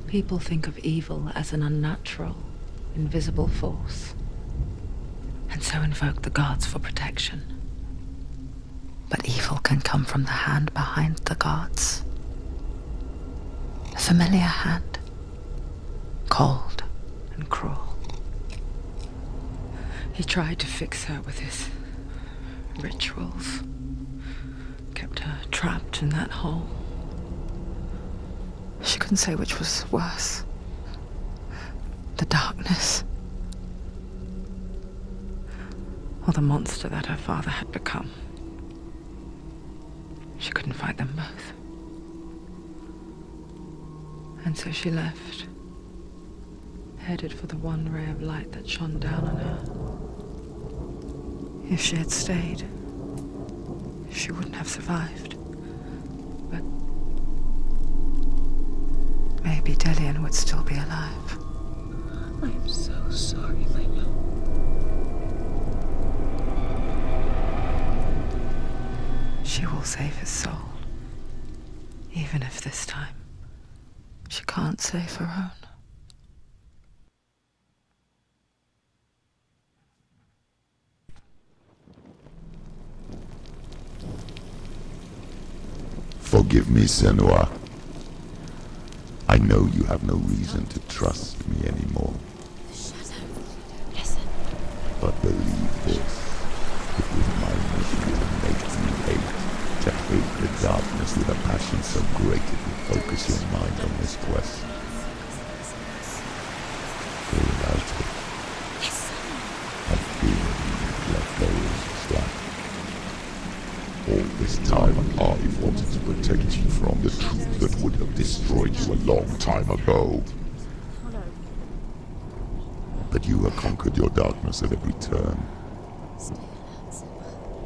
People think of evil as an unnatural, invisible force, and so invoke the gods for protection. But evil can come from the hand behind the gods. A familiar hand, cold and cruel. He tried to fix her with his rituals, kept her trapped in that hole. She couldn't say which was worse. The darkness, or the monster that her father had become. She couldn't fight them both. And so she left, headed for the one ray of light that shone down on her. If she had stayed, she wouldn't have survived. But maybe Delian would still be alive. I'm so sorry, my love. She will save his soul, even if this time she can't save her own. Forgive me, Senua. I know you have no reason to trust me anymore. Listen. But believe this, it was my mission to make you hate, to hate the darkness with a passion so great it would focus your mind on this quest. Without it, I fear you'd let go of slack. All this time I wanted to protect you from the truth that would have destroyed you a long time ago. But you have conquered your darkness at every turn.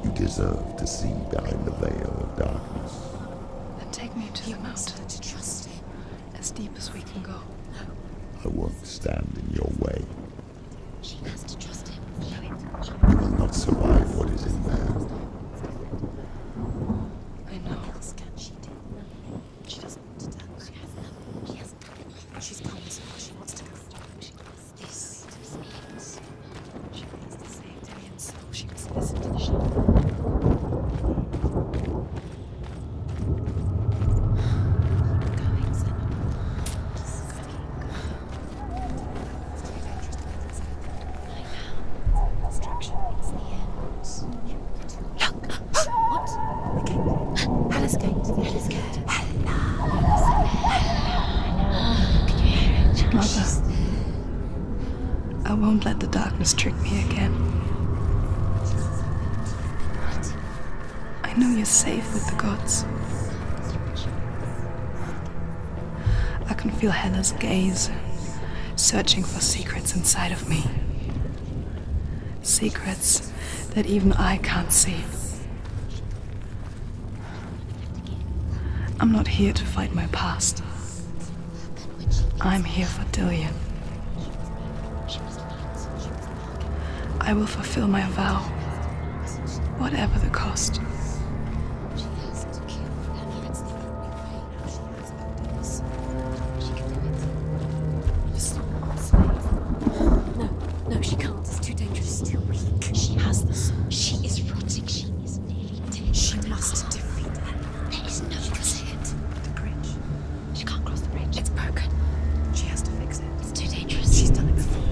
You deserve to see behind the veil of darkness. Then take me to the mountain. To trust him. As deep as we can go. I won't stand in your way. She has to trust him. You will not survive what is in there. I know. What else can she do? She doesn't want to tell. She has nothing. She has nothing. She's calm as well. She wants to go far. She wants this. She wants to save Delian, so she must listen to the shadow. Mother, I won't let the darkness trick me again. I know you're safe with the gods. I can feel Hela's gaze, searching for secrets inside of me. Secrets that even I can't see. I'm not here to fight my past. I'm here for Delian. I will fulfill my vow, whatever the cost. No, she can't. It's too dangerous. It's too weak. She has the soul. She is rotting. She is nearly dead. She must defeat her. There is no exit. The bridge. She can't cross the bridge. It's broken. She has to fix it. It's too dangerous. She's done it before.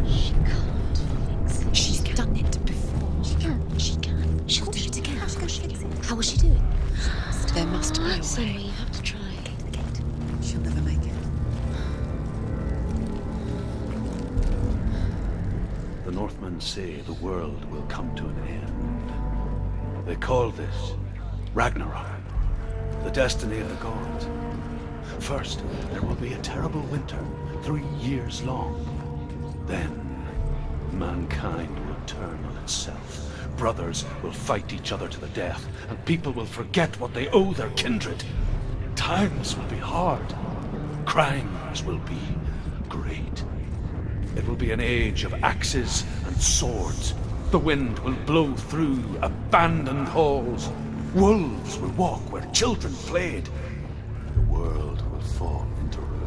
She can't fix it. She's done it before. She can. She can. She'll do it again. How's she going to fix it? How will she do it? There must be a Sorry, way. you have to try. The gate. She'll never make it. The Northmen say the world will come to an end. They call this Ragnarok, the destiny of the gods. First, there will be a terrible winter, 3 years long. Then, mankind will turn on itself. Brothers will fight each other to the death, and people will forget what they owe their kindred. Times will be hard. Crimes will be great. It will be an age of axes and swords. The wind will blow through abandoned halls. Wolves will walk where children played. The world will fall into ruin.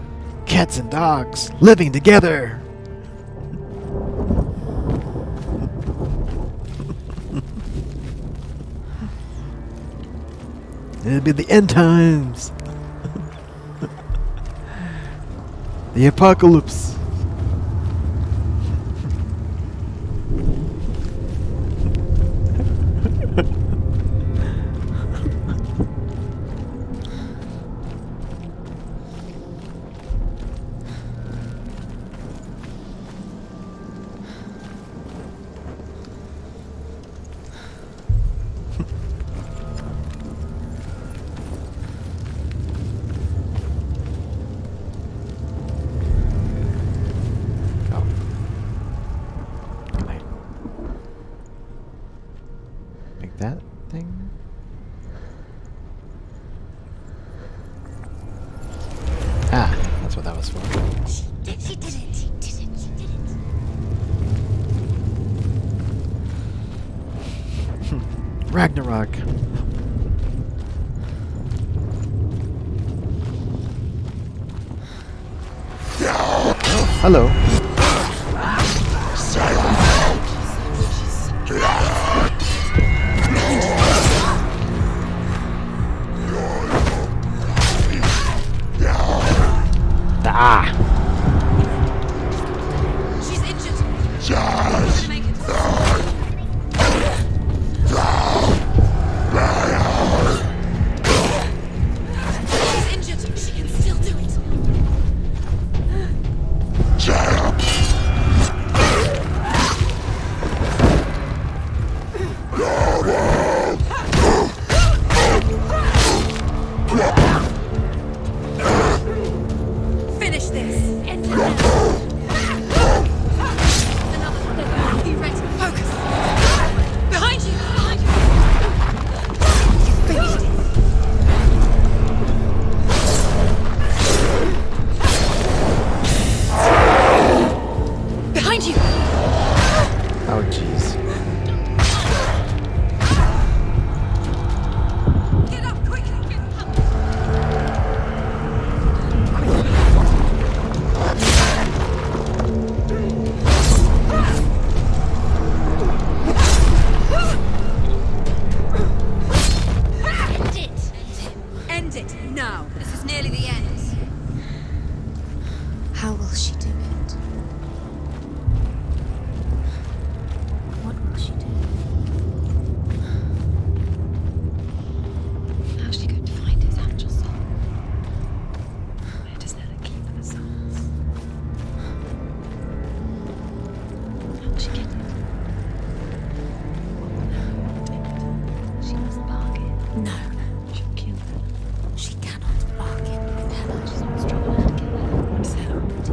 Cats and dogs living together. It'll be the end times. The apocalypse. That thing? Ah, that's what that was for. She did it. She did it. She did it. Ragnarok. Hello. Ah! She's injured. Yes. Make it. She's injured. She can still do it. Finish this. End it now. Another one. Be ready. Focus. Behind you. Behind you. You finished it. Behind you. Oh, jeez. Get up quickly. Get up. End it now. This is nearly the end. How will she do it? What will she do? How's she going to find his actual soul? Where does Ella keep her souls? How will she get it? She must bargain. No. She'll kill her. She cannot bargain with Hella. She's not strong enough to kill her. What does Hella want?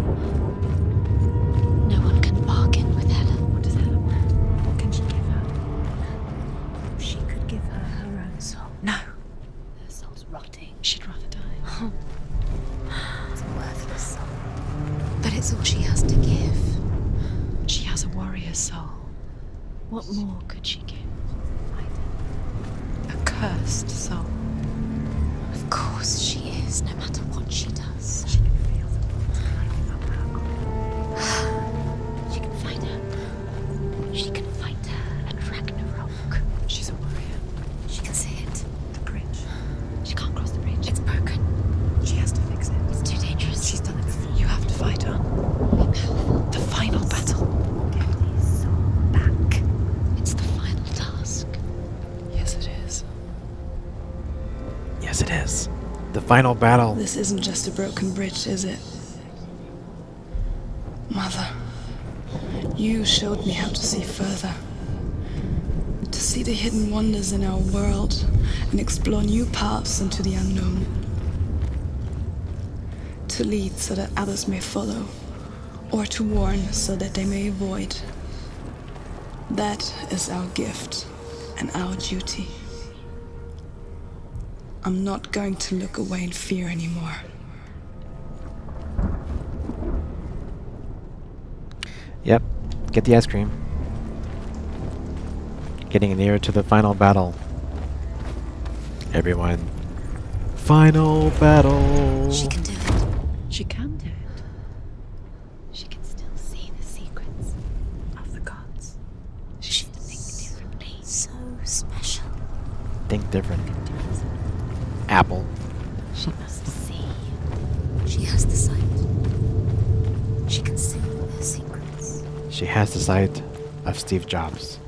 No one can bargain with Hella. What does Hella want? What can she give her? She could give her her own soul. No. Her soul's rotting. She'd rather die. It's a worthless soul. But it's all she has to give. She has a warrior soul. What more could she give? A cursed soul. Of course she is, no matter what she does. She can feel the world's coming from her core. She can fight her. She can fight her at Ragnarok. She's a warrior. She can see it. The bridge. She can't cross the bridge. It's broken. She has to fix it. It's too dangerous. She's done it before. You have to fight her. Be powerful. The final battle. Get his soul back. It's the final task. Yes, it is. Yes, it is. The final battle. This isn't just a broken bridge, is it? Mother, you showed me how to see further. To see the hidden wonders in our world and explore new paths into the unknown. To lead so that others may follow, or to warn so that they may avoid. That is our gift and our duty. I'm not going to look away in fear anymore. Yep. Get the ice cream. Getting nearer to the final battle. Everyone. Final battle. She can do it. She can do it. Think different. Apple. She must see. She has the sight. She can see their secrets. She has the sight of Steve Jobs.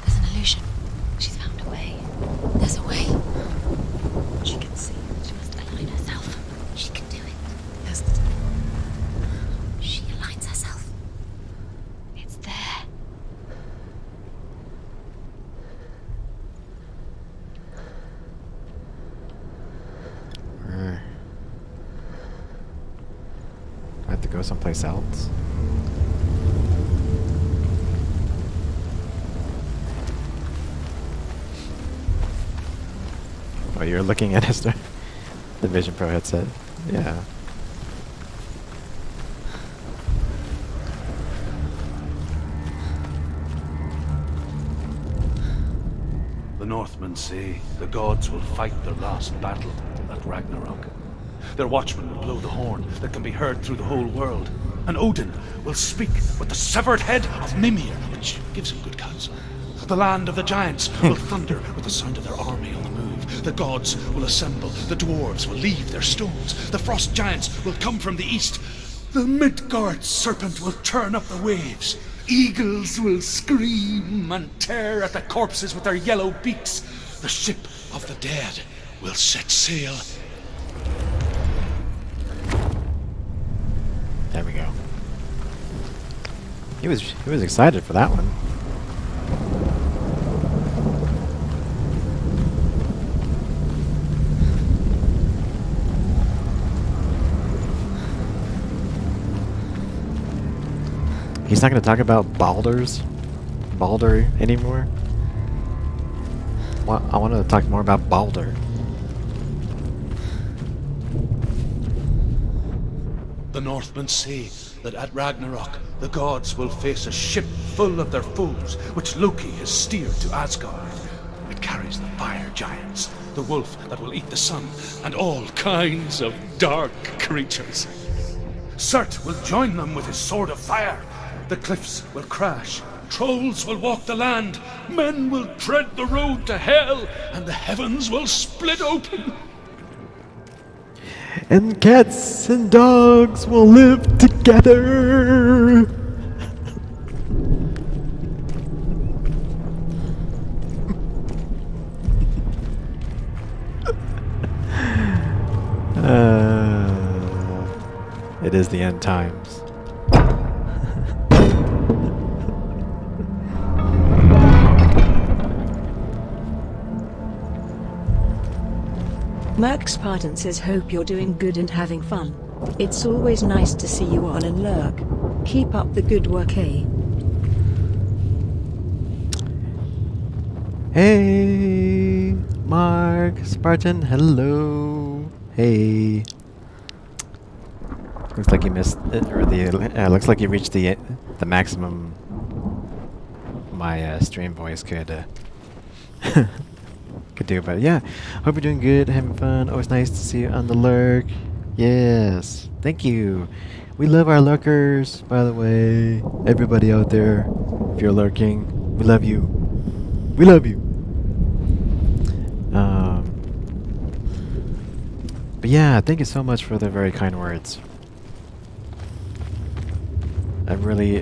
There's an illusion. She's found a way. There's a way. She can see. She must align herself. She can do it. Yes. She aligns herself. It's there. I have to go someplace else. Oh, you're looking at the Vision Pro headset. Yeah. The Northmen say the gods will fight their last battle at Ragnarok. Their watchmen will blow the horn that can be heard through the whole world, and Odin will speak with the severed head of Mimir, which gives him good counsel. The land of the giants will thunder with the sound of their army on the move. The gods will assemble, the dwarves will leave their stones, the frost giants will come from the east, the Midgard serpent will turn up the waves, eagles will scream and tear at the corpses with their yellow beaks, the ship of the dead will set sail. There we go. He was excited for that one. He's not going to talk about Balder anymore. I want to talk more about Balder. The Northmen say that at Ragnarok, the gods will face a ship full of their foes, which Loki has steered to Asgard. It carries the fire giants, the wolf that will eat the sun, and all kinds of dark creatures. Surt will join them with his sword of fire. The cliffs will crash, trolls will walk the land, men will tread the road to hell, and the heavens will split open. And cats and dogs will live together. It is the end times. Merc Spartan says hope you're doing good and having fun. It's always nice to see you on and lurk. Keep up the good work, eh? Hey, Mark Spartan, hello. Hey. Looks like you missed it, or looks like you reached the maximum my stream voice could do, but yeah, hope you're doing good, having fun. Always nice to see you on the lurk. Yes, thank you. We love our lurkers, by the way. Everybody out there, if you're lurking, we love you. We love you. But yeah, thank you so much for the very kind words. I really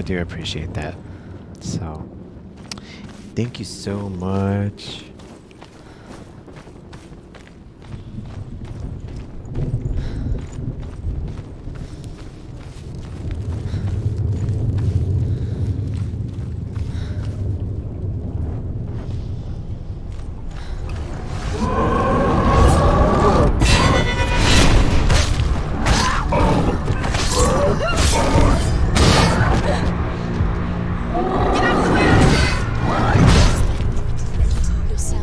do appreciate that. So, thank you so much. Yourself.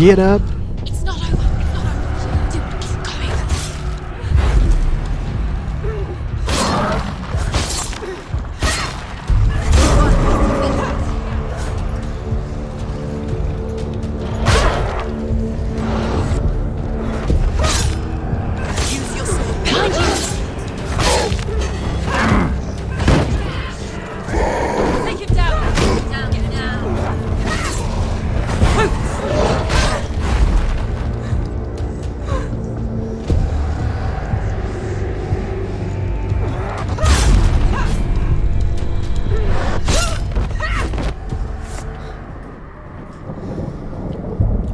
Get up. It's not over. It's not over. Dude, keep going. Use your sword. Behind you. Take him down. Get him down.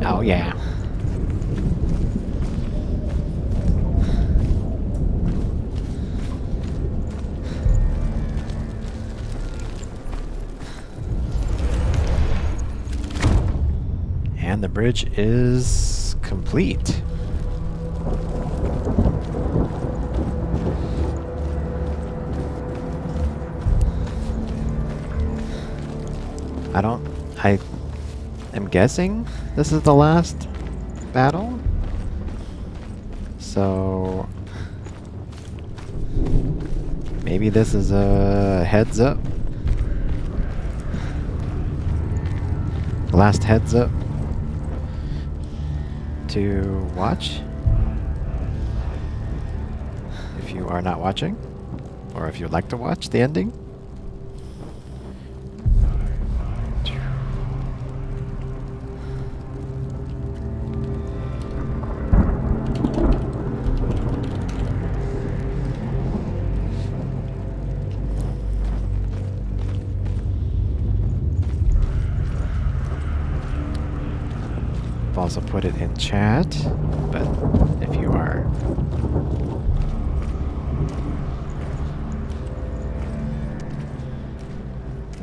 Oh yeah. And the bridge is complete. I am guessing this is the last battle. So maybe this is a heads up. Last heads up to watch if you are not watching, or if you'd like to watch the ending. Also put it in chat, but if you are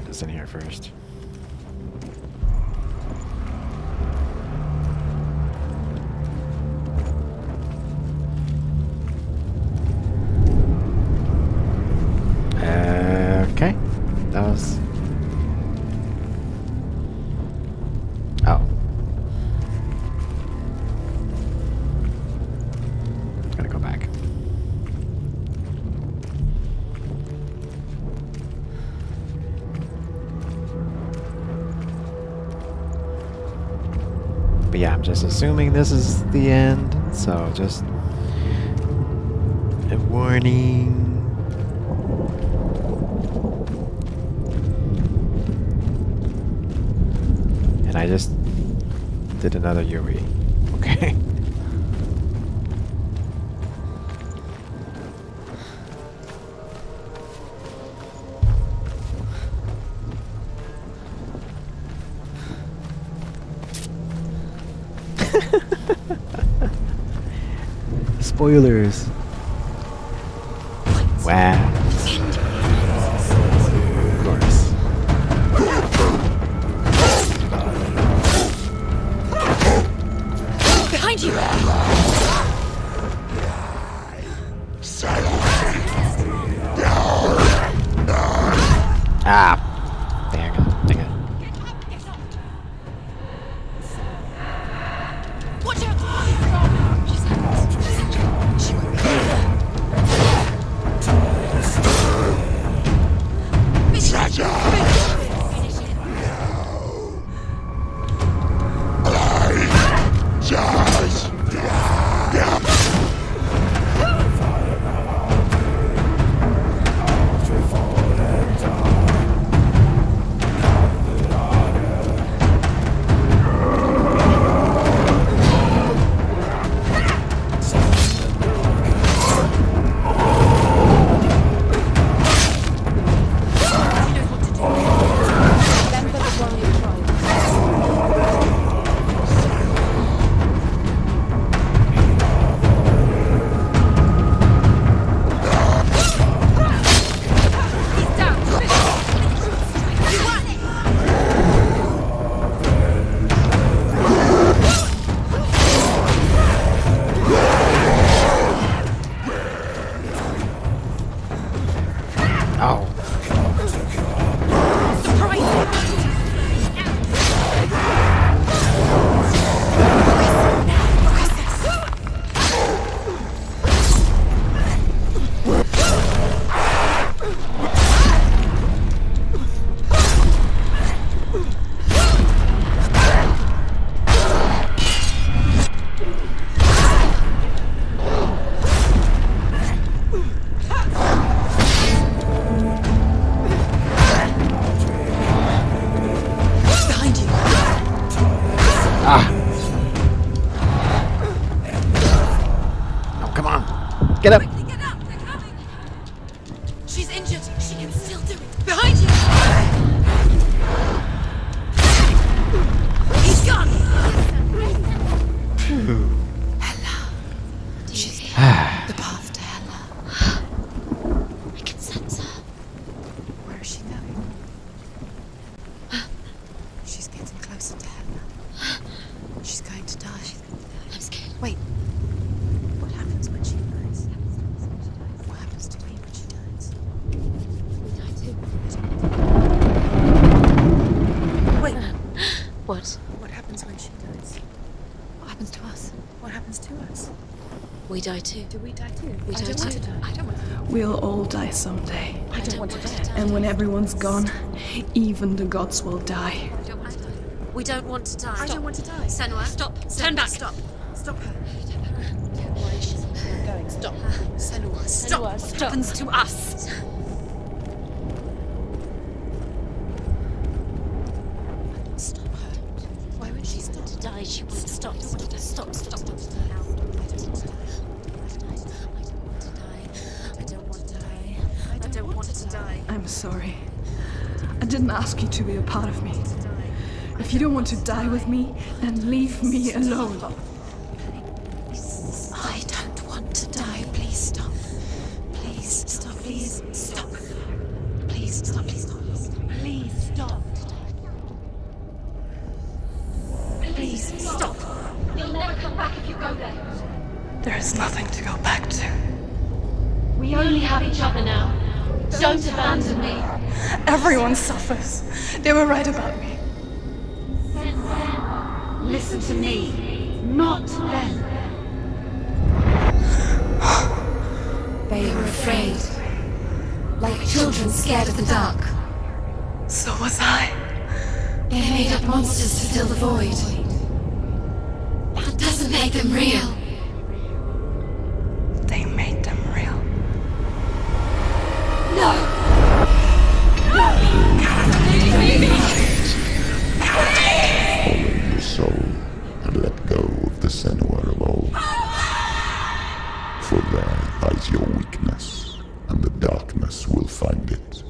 it's in here first. Okay, that was But yeah, I'm just assuming this is the end, so just a warning. And I just did another Yui. Okay. Spoilers. Wow. Of course. Behind you. Ah. Dang it. Dang it. Watch out. Get up! Quickly get up! They're coming! She's injured. She can still do it. Behind you! He's gone! Hella. She's the path to Hella. I can sense her. Where is she going? She's getting closer to Hella. She's going to die. I'm scared. Wait. What happens when she dies? What happens to me when she dies? We die too. Wait. What? What happens when she dies? What happens to us? What happens to us? We die too. Do we die too? We die too. I don't want to die. We'll all die someday. I don't want to die. And when everyone's gone, even the gods will die. I don't want to die. We don't want to die. I don't want to die. Senua, stop. Turn back. Stop. Stop her. Why is she going? Stop. Senua, stop. What happens to us? Stop her. Why would she stop? To die, she won't stop. Stop. Stop. Stop. I don't want to die. I don't want to die. I'm sorry. I didn't ask you to be a part of me. If you don't want to die with me, then leave me alone. I don't want to die. Please stop. Please stop. Please stop. Please stop. Please stop. Please stop. Please stop. You'll never come back if you go there. There is nothing to go back to. We only have each other now. Don't abandon me. Everyone suffers. They were right about me. Listen to me, not them. They were afraid, like children scared of the dark. So was I. They made up monsters to fill the void. That doesn't make them real. They made them real. No! Follow your soul and let go of the Senua of old. For there lies your weakness, and the darkness will find it.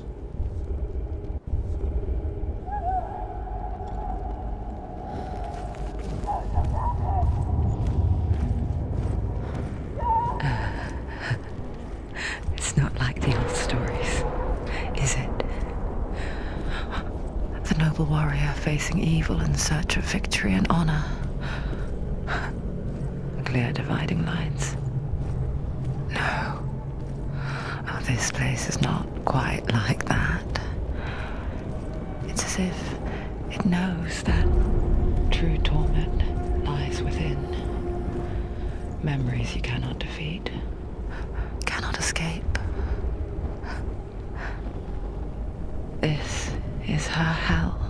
It's not like the old stories, is it? The noble warrior facing evil in search of victory and honor. Clear dividing lines. No. Oh, this place is not quite like that. It's as if it knows that true torment lies within. Memories you cannot defeat, cannot escape. This is her hell.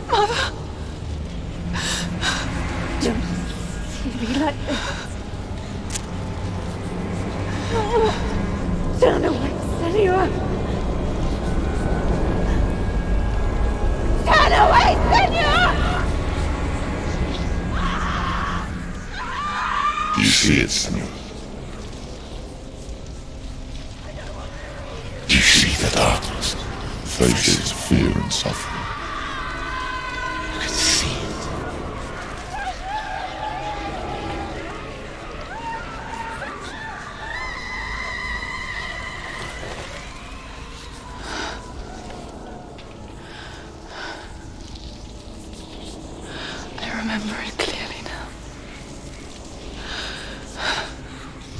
Mother! Don't see me like this. Turn away, Senua! Turn away, Senua! Do you see it, Senua? Do you see the darkness? Faces of fear and suffering. You can see it. I remember it clearly now.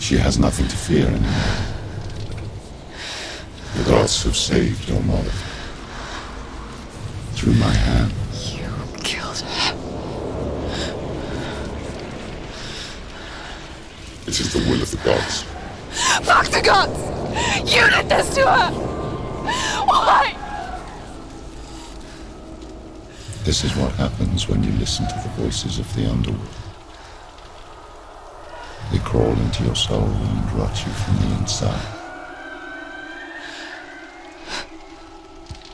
She has nothing to fear anymore. The gods have saved your mother. Through my hand. You killed her. It is the will of the gods. Fuck the gods! You did this to her! Why? This is what happens when you listen to the voices of the underworld. They crawl into your soul and rot you from the inside.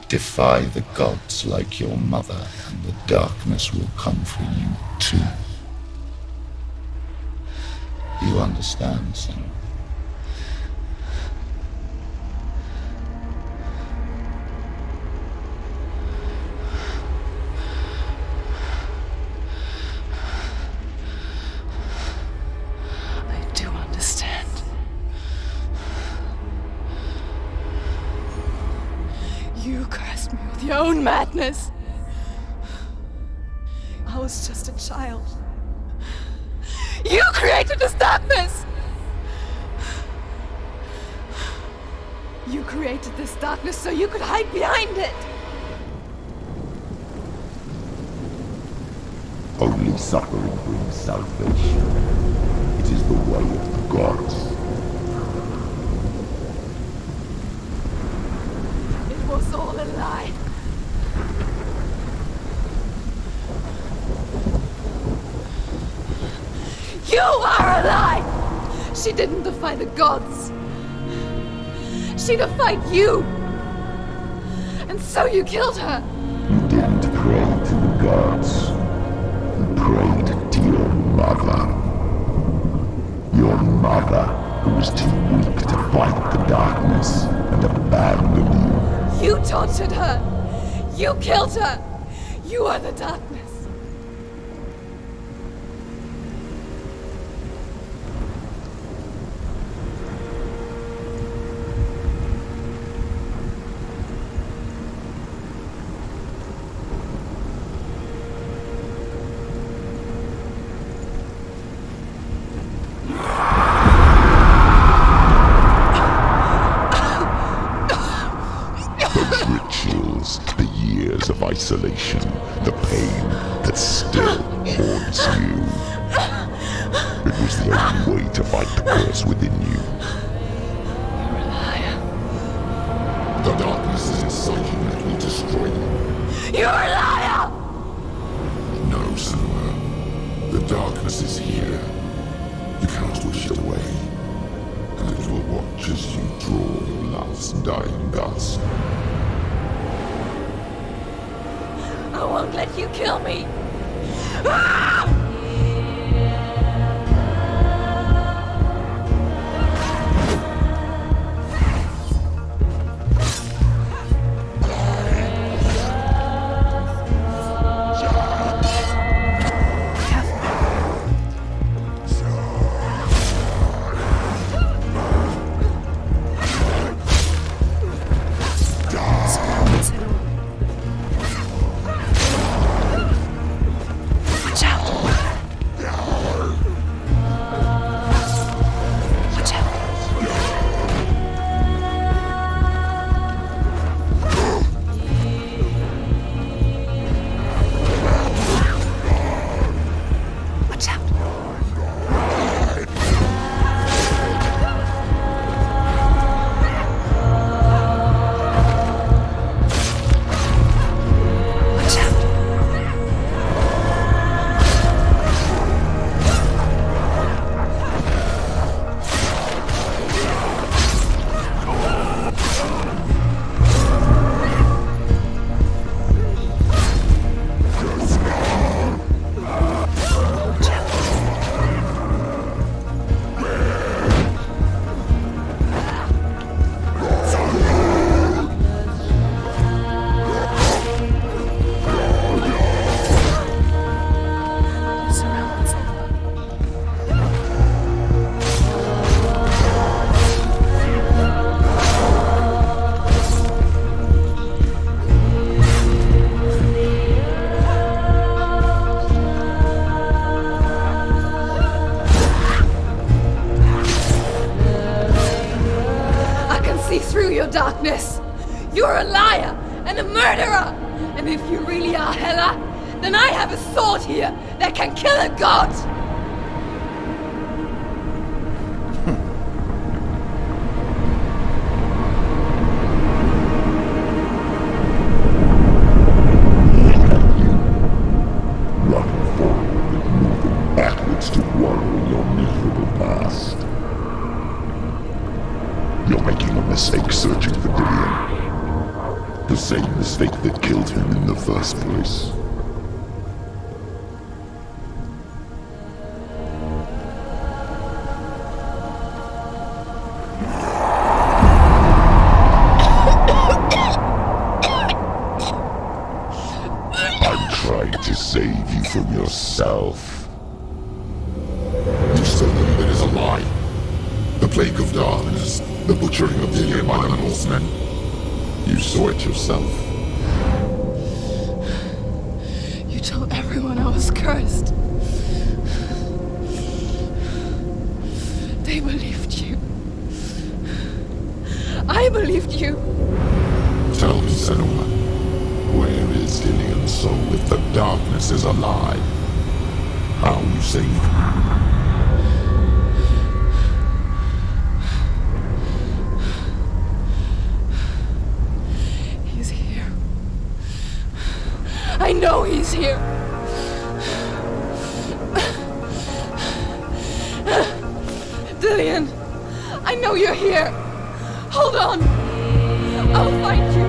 Defy the gods like your mother, and the darkness will come for you too. You understand, son? I do understand. You cursed me with your own madness. I was just a child. You created this darkness! You created this darkness so you could hide behind it! Only suffering brings salvation. It is the way of the gods. It was all a lie. You are a lie! She didn't defy the gods. She defied you. And so you killed her. You didn't pray to the gods. You prayed to your mother. Your mother, who was too weak to fight the darkness and abandoned you. You tortured her. You killed her. You are the darkness. Of isolation, the pain that still haunts you. It was the only way to fight the curse within you. You're a liar. The darkness is inside you that will destroy you. You're a liar! No, Senua. The darkness is here. You cannot wish it away. And it will watch as you draw your last dying gasp. I won't let you kill me! Ah! Watch out! darkness. You're a liar and a murderer. And if you really are Hela, then I have a sword here that can kill a god. Running forward and moving backwards to wallow in your miserable past. You're making a mistake searching for Dillion. The same mistake that killed him in the first place. I'm trying to save you from yourself. You still believe it is a lie? The plague of darkness, the butchering of Dillion by the Northmen. You saw it yourself. You told everyone I was cursed. They believed you. I believed you. Tell me, Senua, where is Dillion's soul if the darkness is a lie? How you saved me? I know he's here. Dillion, I know you're here. Hold on. I'll find you.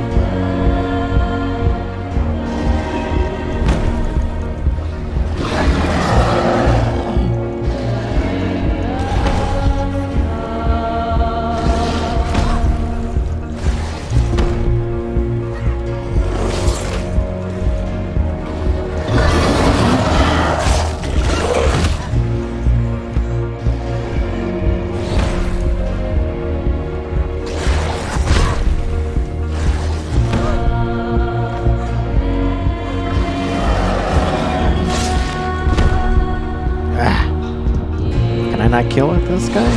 Not kill this guy?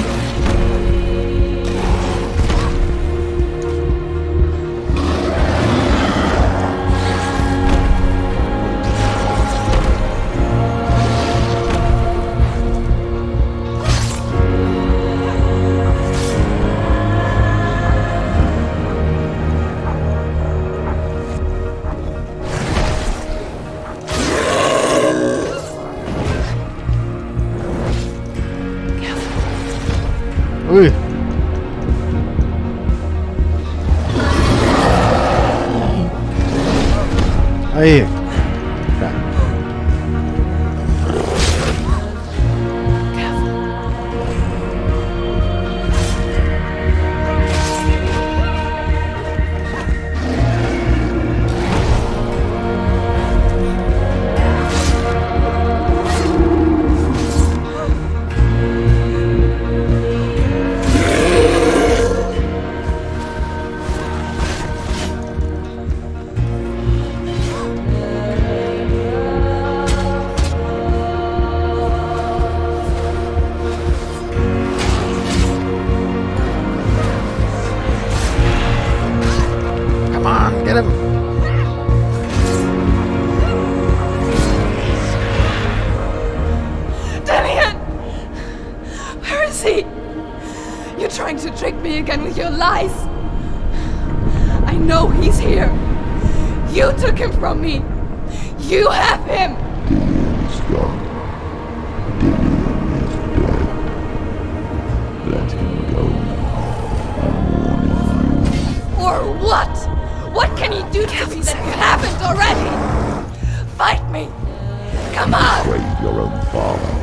Ui. Aí. Tá. Get him! Dillion! Where is he? You're trying to trick me again with your lies. I know he's here. You took him from me. You have him. Dillion's gone. Dillion is dead. Let him go. I'm warning you. Or what? What can you do to me that you haven't already? Fight me! Come on! You betrayed your own father.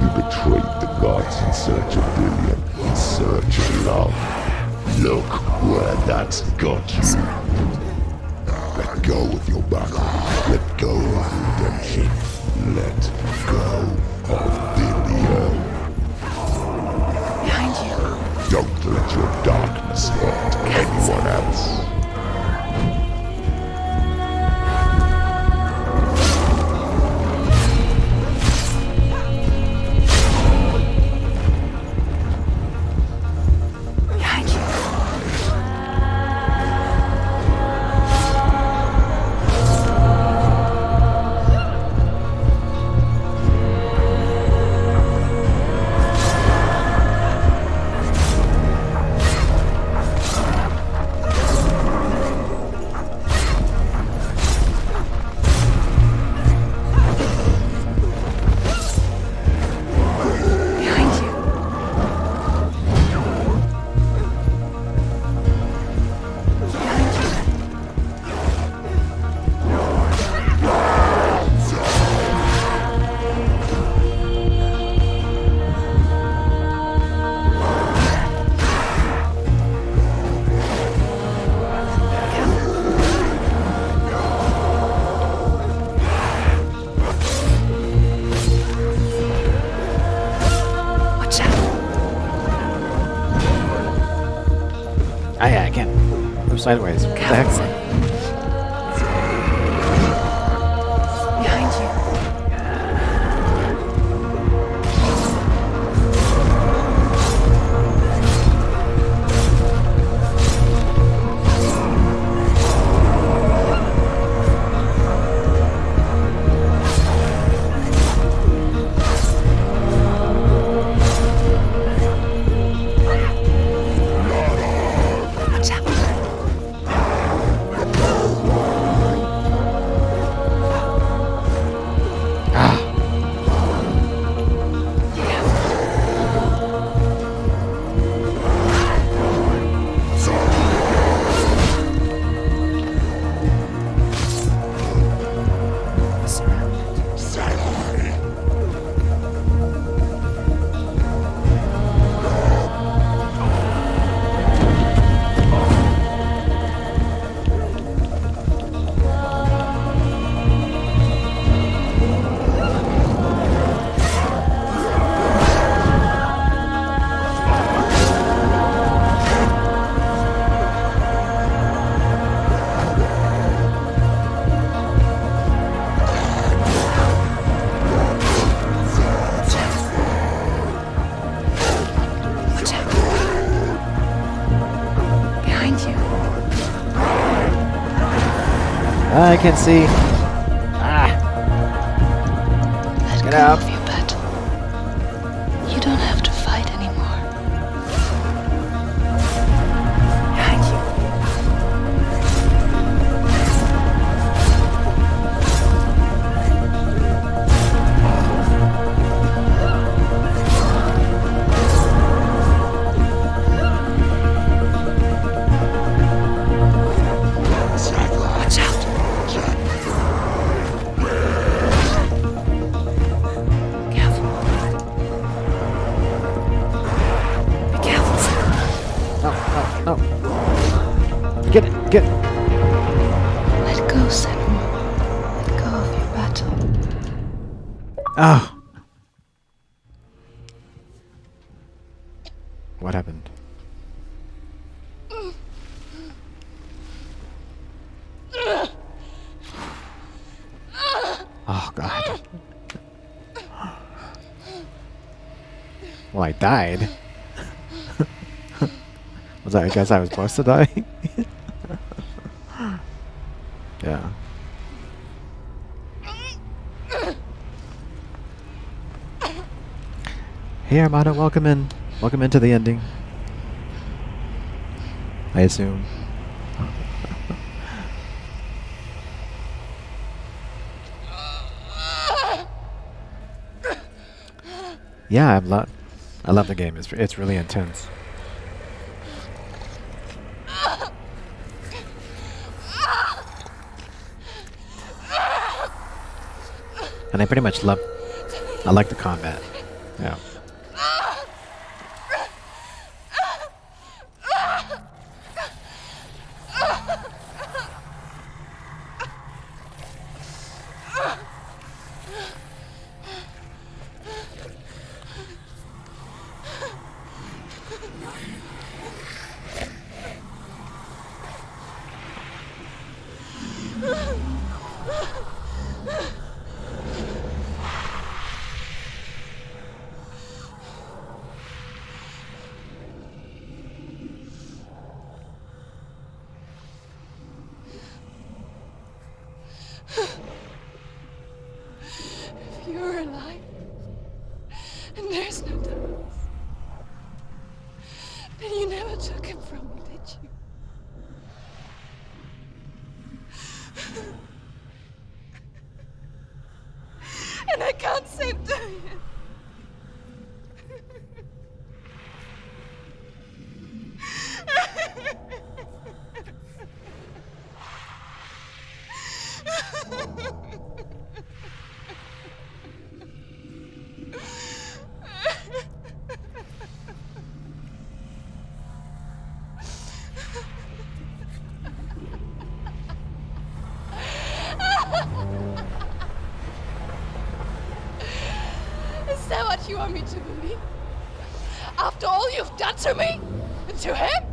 You betrayed the gods in search of Dillion, in search of love. Look where that's got you. Let go of your battle. Let go of redemption. Let go of Dillion. Behind you. Don't let your darkness hurt anyone else. sideways. What the heck? Behind you. Watch out. Watch out. Behind you. I can see. Let Get go out. of your battle. You don't have to fight anymore. Behind you. Watch out. Careful. Be careful, Senua. No, no, no. Get it, get it. Let go, Senua. Let go of your battle. Oh. What happened? Oh, God. Well, I died. Was I guess I was supposed to die? Yeah. Hey Armada, welcome in. Welcome into the ending. I assume. Yeah, I love the game. It's really intense. And I pretty much I like the combat. Yeah. If you're alive, and there's no difference, then you never took him from me, did you? And I can't save Dorian. Is that what you want me to believe? After all you've done to me? And to him?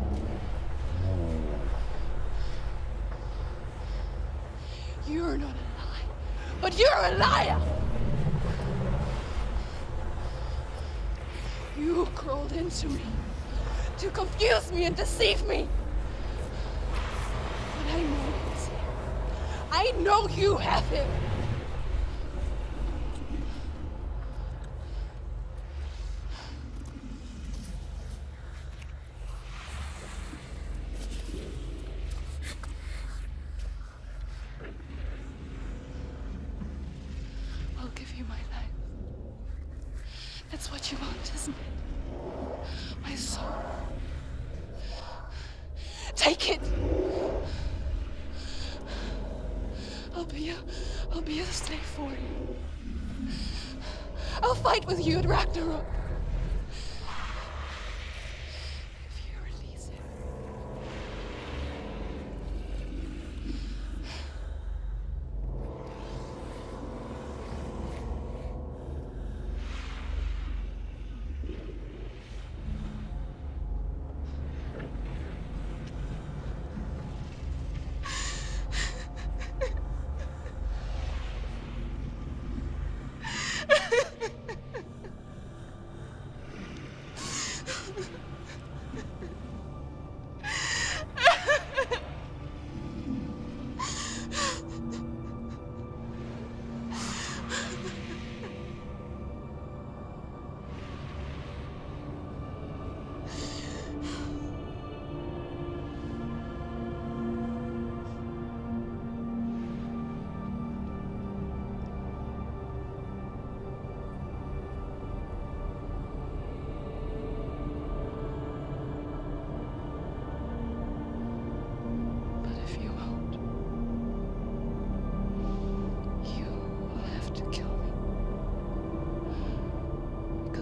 You're not a lie, but you're a liar! You crawled into me to confuse me and deceive me. But I know he's here. I know you have him. I'll give you my life. That's what you want, isn't it? My soul. Take it. I'll be a slave for you. I'll fight with you at Ragnarok. If you release him.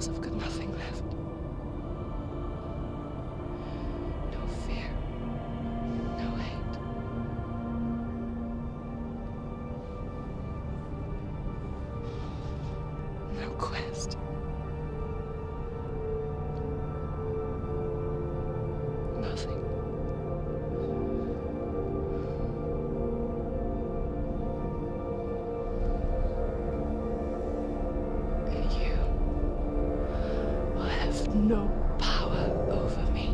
I've got nothing left. No fear. No hate. No quest. Nothing. And you will have no power over me.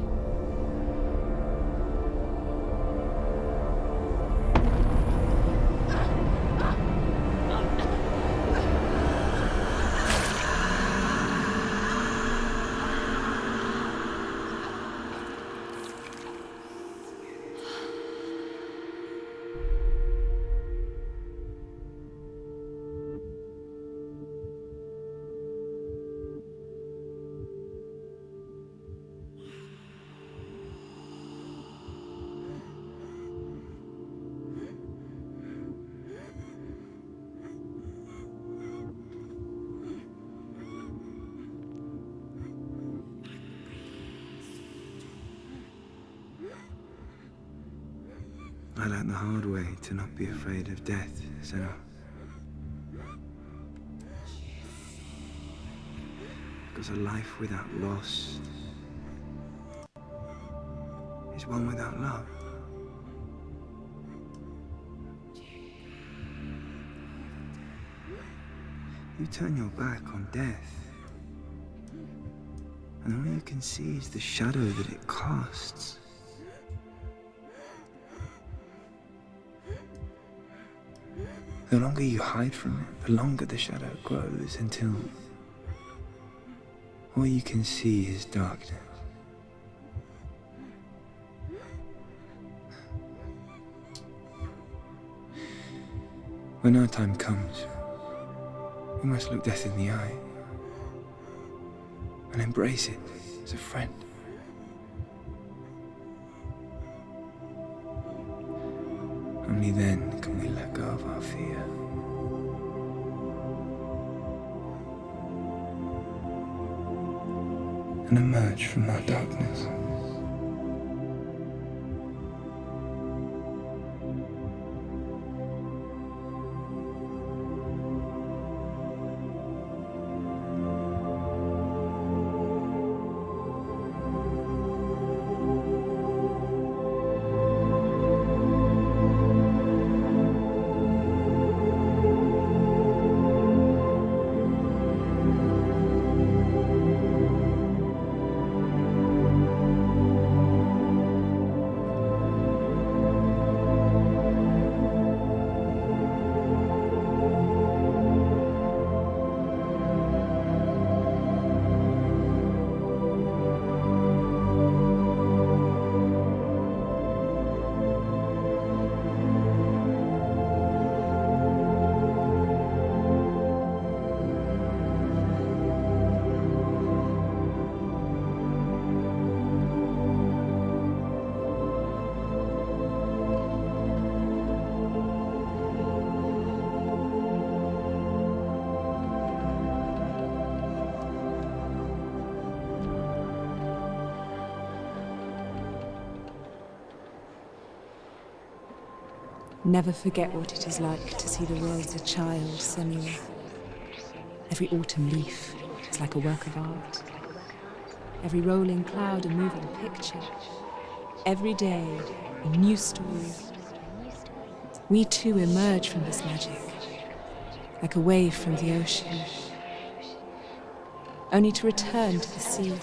I learned the hard way to not be afraid of death, Senna. Because a life without loss is one without love. You turn your back on death, and all you can see is the shadow that it casts. The longer you hide from it, the longer the shadow grows until all you can see is darkness. When our time comes, we must look death in the eye and embrace it as a friend. Only then can we let go of our fear. And emerge from our darkness. Never forget what it is like to see the world as a child, Senua. Every autumn leaf is like a work of art. Every rolling cloud a moving picture. Every day a new story. We too emerge from this magic, like a wave from the ocean, only to return to the sea.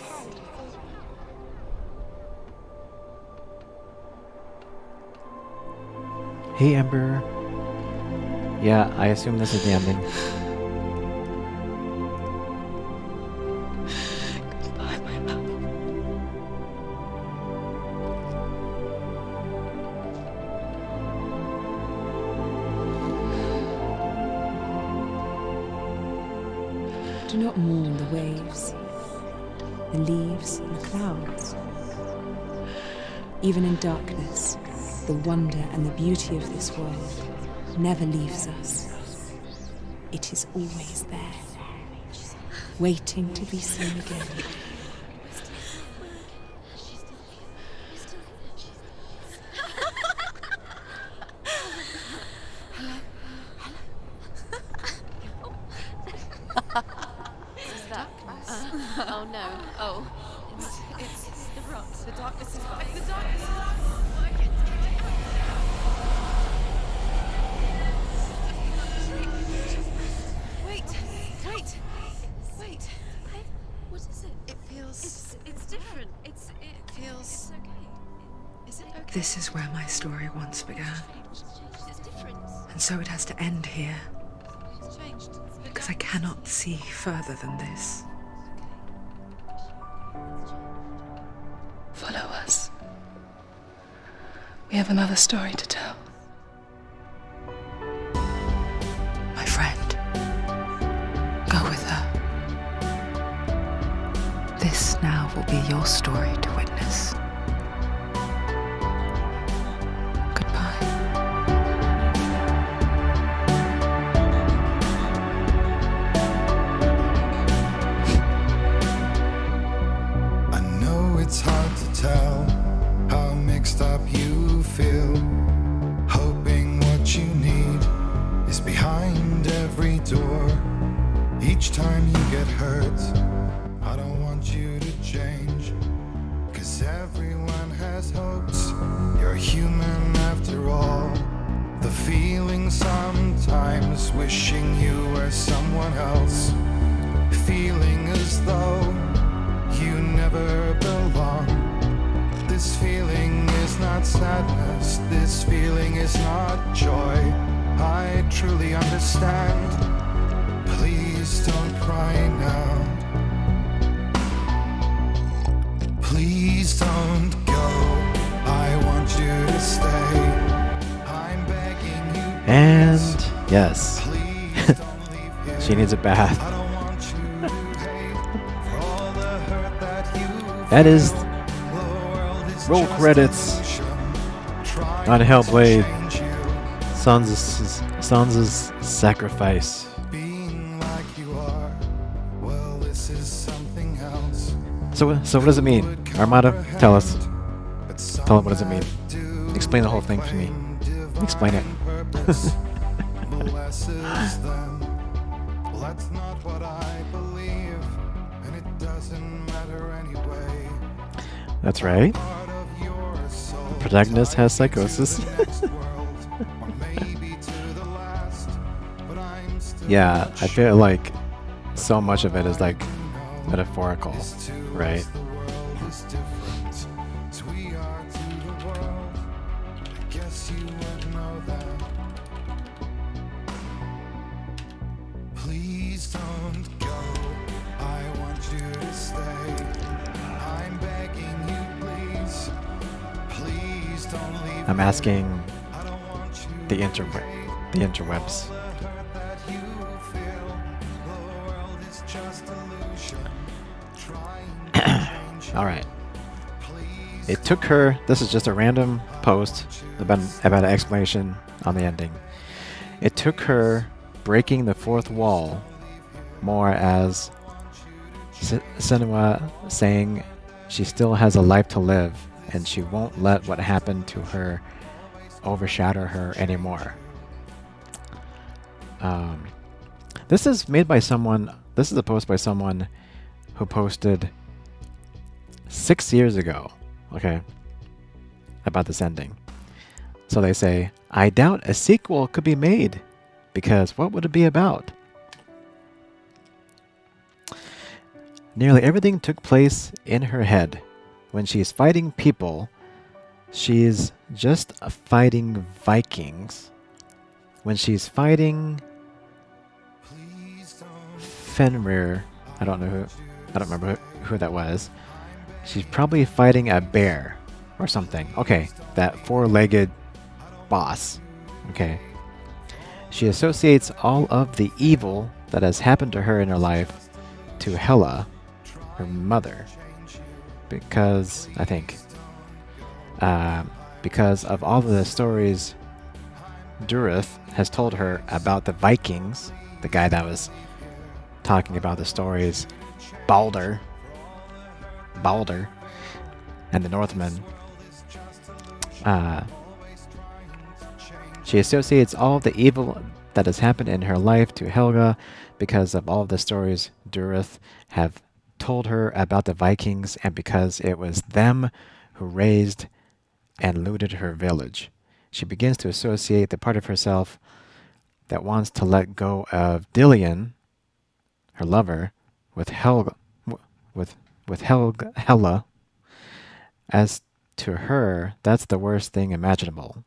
Hey, Ember. Yeah, I assume this is the ending. Goodbye, my love. Do not mourn the waves, the leaves, and the clouds. Even in darkness, the wonder and the beauty of this world never leaves us. It is always there, waiting to be seen again. Oh no. Oh. It's the rot. The darkness is back. The darkness is back. Wait. What is it? It feels... It's different. It feels... It's okay. Is it okay? This is where my story once began. It's different. And so it has to end here, It's changed. because I cannot see further than this. Follow us. We have another story to tell. My friend, go with her. This now will be your story to witness. Goodbye. I know it's hard to tell how mixed up you feel, hoping what you need is behind every door. Each time you get hurt, I don't want you to change, 'cause everyone has hopes. You're human after all. The feeling sometimes wishing you were someone else, feeling as though you never belong. This feeling is not sadness, this feeling is not joy. I truly understand. Please don't cry now. Please don't go. I want you to stay. I'm begging you. And yes, she needs a bath. That is roll credits on Hellblade. Sansa's sacrifice. So what does it mean? Armada, tell us. Tell them what does it mean. Explain the whole thing to me. Explain it. That's right. The protagonist has psychosis. Yeah, I feel like so much of it is like metaphorical, right? Please don't go. I want you to stay. I'm begging you, please. Please don't leave. I'm asking the interwebs. All right. It took her. This is just a random post about an explanation on the ending. It took her breaking the fourth wall more as Senua saying she still has a life to live and she won't let what happened to her overshadow her anymore. This is made by someone. This is a post by someone who posted 6 years ago. Okay, about this ending. So they say, I doubt a sequel could be made because what would it be about? Nearly everything took place in her head. When she's fighting people, she's just fighting Vikings. When she's fighting Fenrir, I don't remember who that was. She's probably fighting a bear or something. Okay, that four-legged boss. Okay. She associates all of the evil that has happened to her in her life to Hela, her mother, because I think because of all of the stories Durith has told her about the Vikings, the guy that was talking about the stories, Balder, and the Northmen. She associates all of the evil that has happened in her life to Helga because of all of the stories Durith have told her about the Vikings and because it was them who raised and looted her village. She begins to associate the part of herself that wants to let go of Dillion, her lover, with Hela. As to her, that's the worst thing imaginable.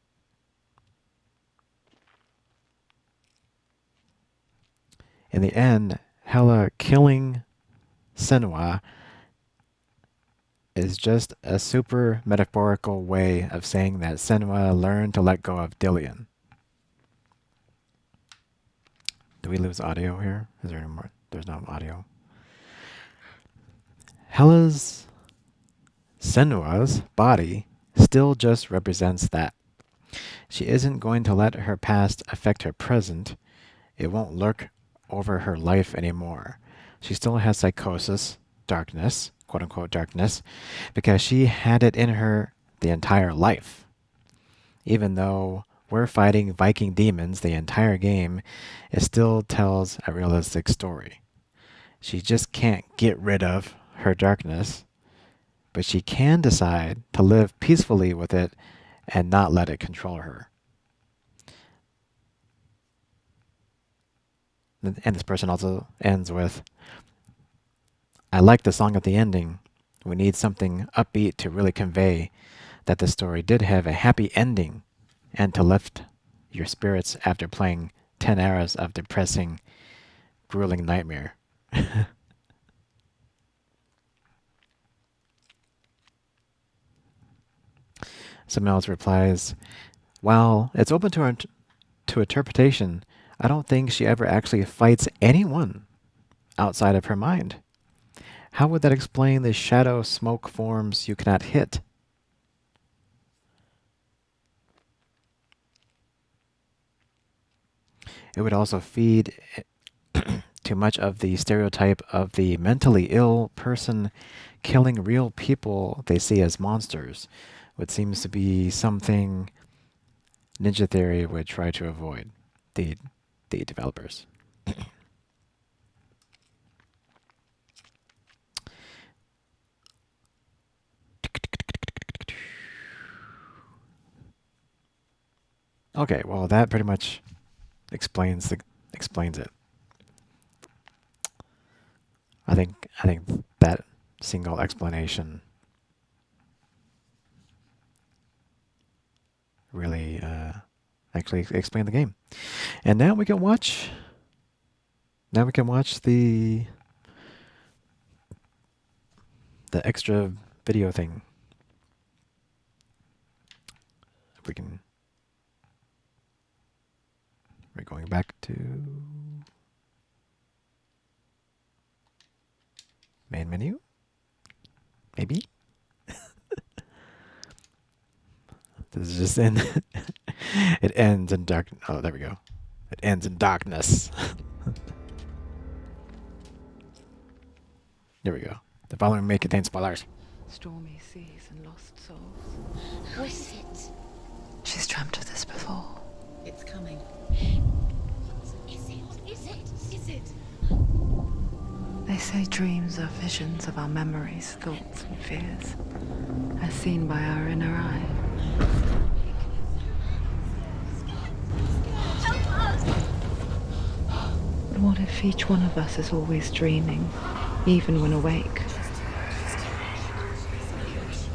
In the end, Hela killing Senua is just a super metaphorical way of saying that Senua learned to let go of Dillion. Do we lose audio here? Is there any more? There's no audio. Hela's Senua's body still just represents that. She isn't going to let her past affect her present. It won't lurk over her life anymore. She still has psychosis, darkness, quote-unquote darkness, because she had it in her the entire life. Even though we're fighting Viking demons the entire game, it still tells a realistic story. She just can't get rid of her darkness, but she can decide to live peacefully with it and not let it control her. And this person also ends with, I like the song at the ending. We need something upbeat to really convey that the story did have a happy ending and to lift your spirits after playing 10 hours of depressing, grueling nightmare. Someone else replies, while it's open to interpretation, I don't think she ever actually fights anyone outside of her mind. How would that explain the shadow smoke forms you cannot hit? It would also feed too much of the stereotype of the mentally ill person killing real people they see as monsters, which seems to be something Ninja Theory would try to avoid, the developers. Okay, well that pretty much explains it. I think that single explanation really actually explained the game. And now we can watch. Now we can watch the extra video thing. If we can. We're going back to main menu. Maybe. This is just in. It ends in dark. Oh, there we go. It ends in darkness. There we go. The following may contain spoilers. Stormy seas and lost souls. Who is it? She's dreamt of this before. It's coming. Is it? They say dreams are visions of our memories, thoughts, and fears, as seen by our inner eye. But what if each one of us is always dreaming, even when awake?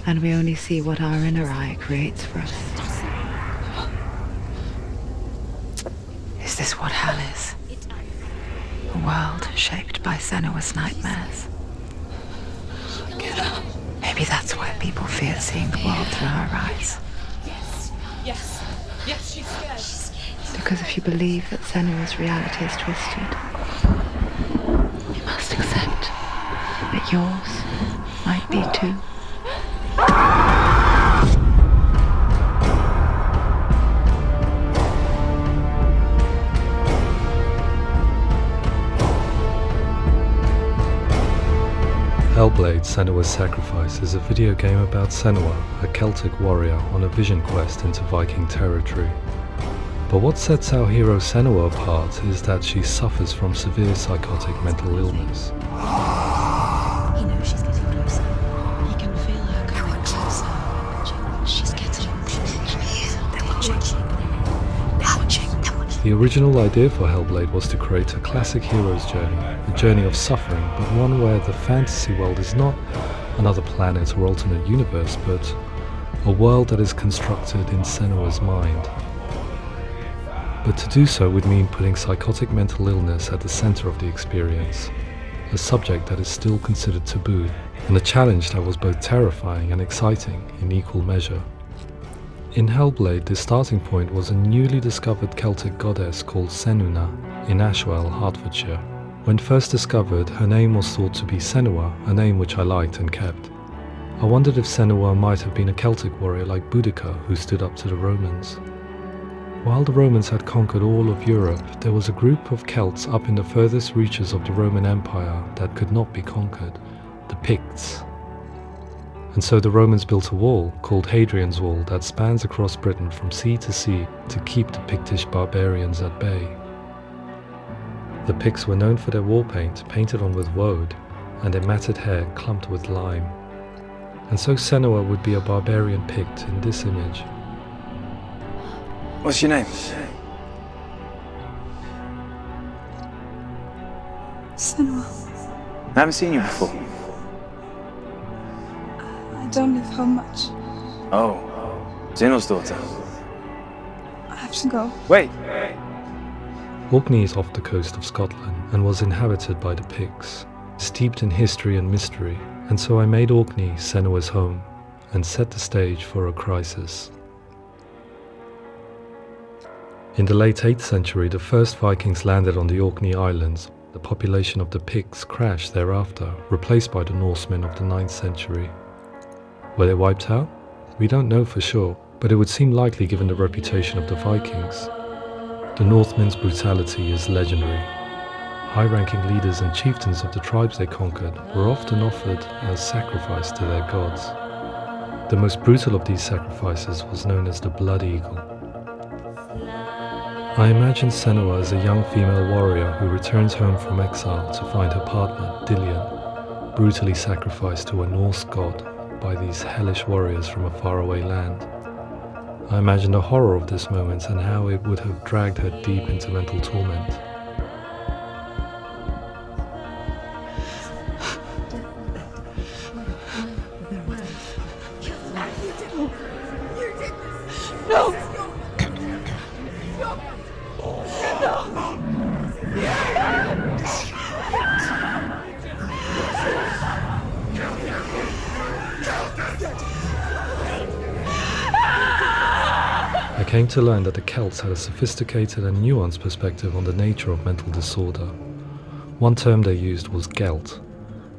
And we only see what our inner eye creates for us. Is this what hell is? A world shaped by Senua's nightmares. Maybe that's why people fear seeing the world through her eyes. Yes, she's scared. Because if you believe that Senua's reality is twisted, you must accept that yours might be too. Hellblade: Senua's Sacrifice is a video game about Senua, a Celtic warrior on a vision quest into Viking territory. But what sets our hero Senua apart is that she suffers from severe psychotic mental illness. He knows she's getting closer. He can feel her coming closer. She's getting closer. They're watching. The original idea for Hellblade was to create a classic hero's journey, a journey of suffering, but one where the fantasy world is not another planet or alternate universe, but a world that is constructed in Senua's mind. But to do so would mean putting psychotic mental illness at the center of the experience, a subject that is still considered taboo, and a challenge that was both terrifying and exciting in equal measure. In Hellblade, the starting point was a newly discovered Celtic goddess called Senuna in Ashwell, Hertfordshire. When first discovered, her name was thought to be Senua, a name which I liked and kept. I wondered if Senua might have been a Celtic warrior like Boudica who stood up to the Romans. While the Romans had conquered all of Europe, there was a group of Celts up in the furthest reaches of the Roman Empire that could not be conquered, the Picts. And so the Romans built a wall, called Hadrian's Wall, that spans across Britain from sea to sea to keep the Pictish barbarians at bay. The Picts were known for their war paint, painted on with woad, and their matted hair clumped with lime. And so Senua would be a barbarian Pict in this image. What's your name? Senua. I haven't seen you before. I don't live home much. Oh, Zeno's daughter. I have to go. Wait! Orkney is off the coast of Scotland and was inhabited by the Picts, steeped in history and mystery, and so I made Orkney Senua's home and set the stage for a crisis. In the late 8th century, the first Vikings landed on the Orkney Islands. The population of the Picts crashed thereafter, replaced by the Norsemen of the 9th century. Were they wiped out? We don't know for sure, but it would seem likely given the reputation of the Vikings. The Northmen's brutality is legendary. High-ranking leaders and chieftains of the tribes they conquered were often offered as sacrifice to their gods. The most brutal of these sacrifices was known as the Blood Eagle. I imagine Senua as a young female warrior who returns home from exile to find her partner, Dillion, brutally sacrificed to a Norse god by these hellish warriors from a faraway land. I imagine the horror of this moment and how it would have dragged her deep into mental torment. No! I came to learn that the Celts had a sophisticated and nuanced perspective on the nature of mental disorder. One term they used was Gelt.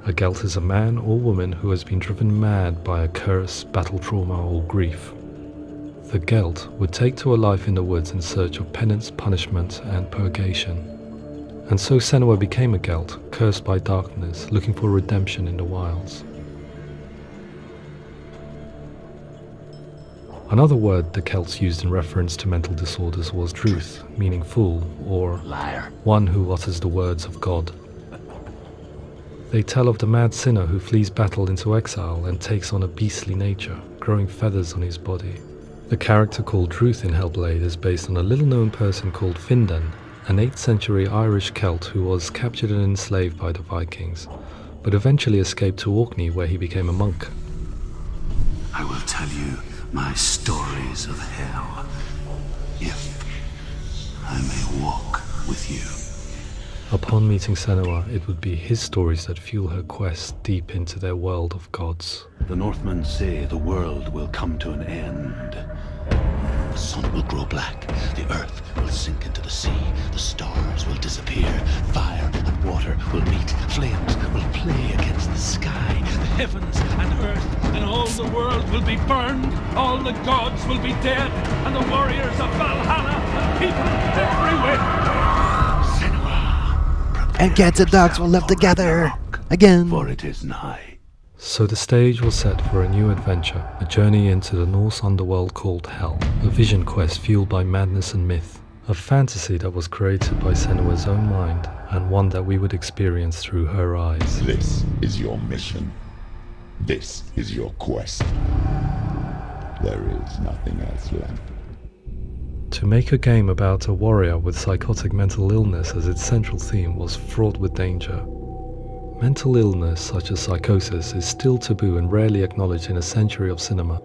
A Gelt is a man or woman who has been driven mad by a curse, battle trauma, or grief. The Gelt would take to a life in the woods in search of penance, punishment, and purgation. And so Senua became a Gelt, cursed by darkness, looking for redemption in the wilds. Another word the Celts used in reference to mental disorders was druth, meaning fool, or liar, one who utters the words of God. They tell of the mad sinner who flees battle into exile and takes on a beastly nature, growing feathers on his body. The character called Druth in Hellblade is based on a little-known person called Findan, an 8th century Irish Celt who was captured and enslaved by the Vikings, but eventually escaped to Orkney where he became a monk. I will tell you my stories of hell, if I may walk with you. Upon meeting Senua, it would be his stories that fuel her quest deep into their world of gods. The Northmen say the world will come to an end. The sun will grow black, the earth will sink into the sea, the stars will disappear, fire and water will meet, flames will play against the sky, the heavens and earth and all the world will be burned, all the gods will be dead, and the warriors of Valhalla and people everywhere. Senua, and cats and dogs will live together again. For it is nigh. So the stage was set for a new adventure, a journey into the Norse underworld called Hell, a vision quest fueled by madness and myth, a fantasy that was created by Senua's own mind, and one that we would experience through her eyes. This is your mission. This is your quest. There is nothing else left. To make a game about a warrior with psychotic mental illness as its central theme was fraught with danger. Mental illness such as psychosis is still taboo and rarely acknowledged in a century of cinema,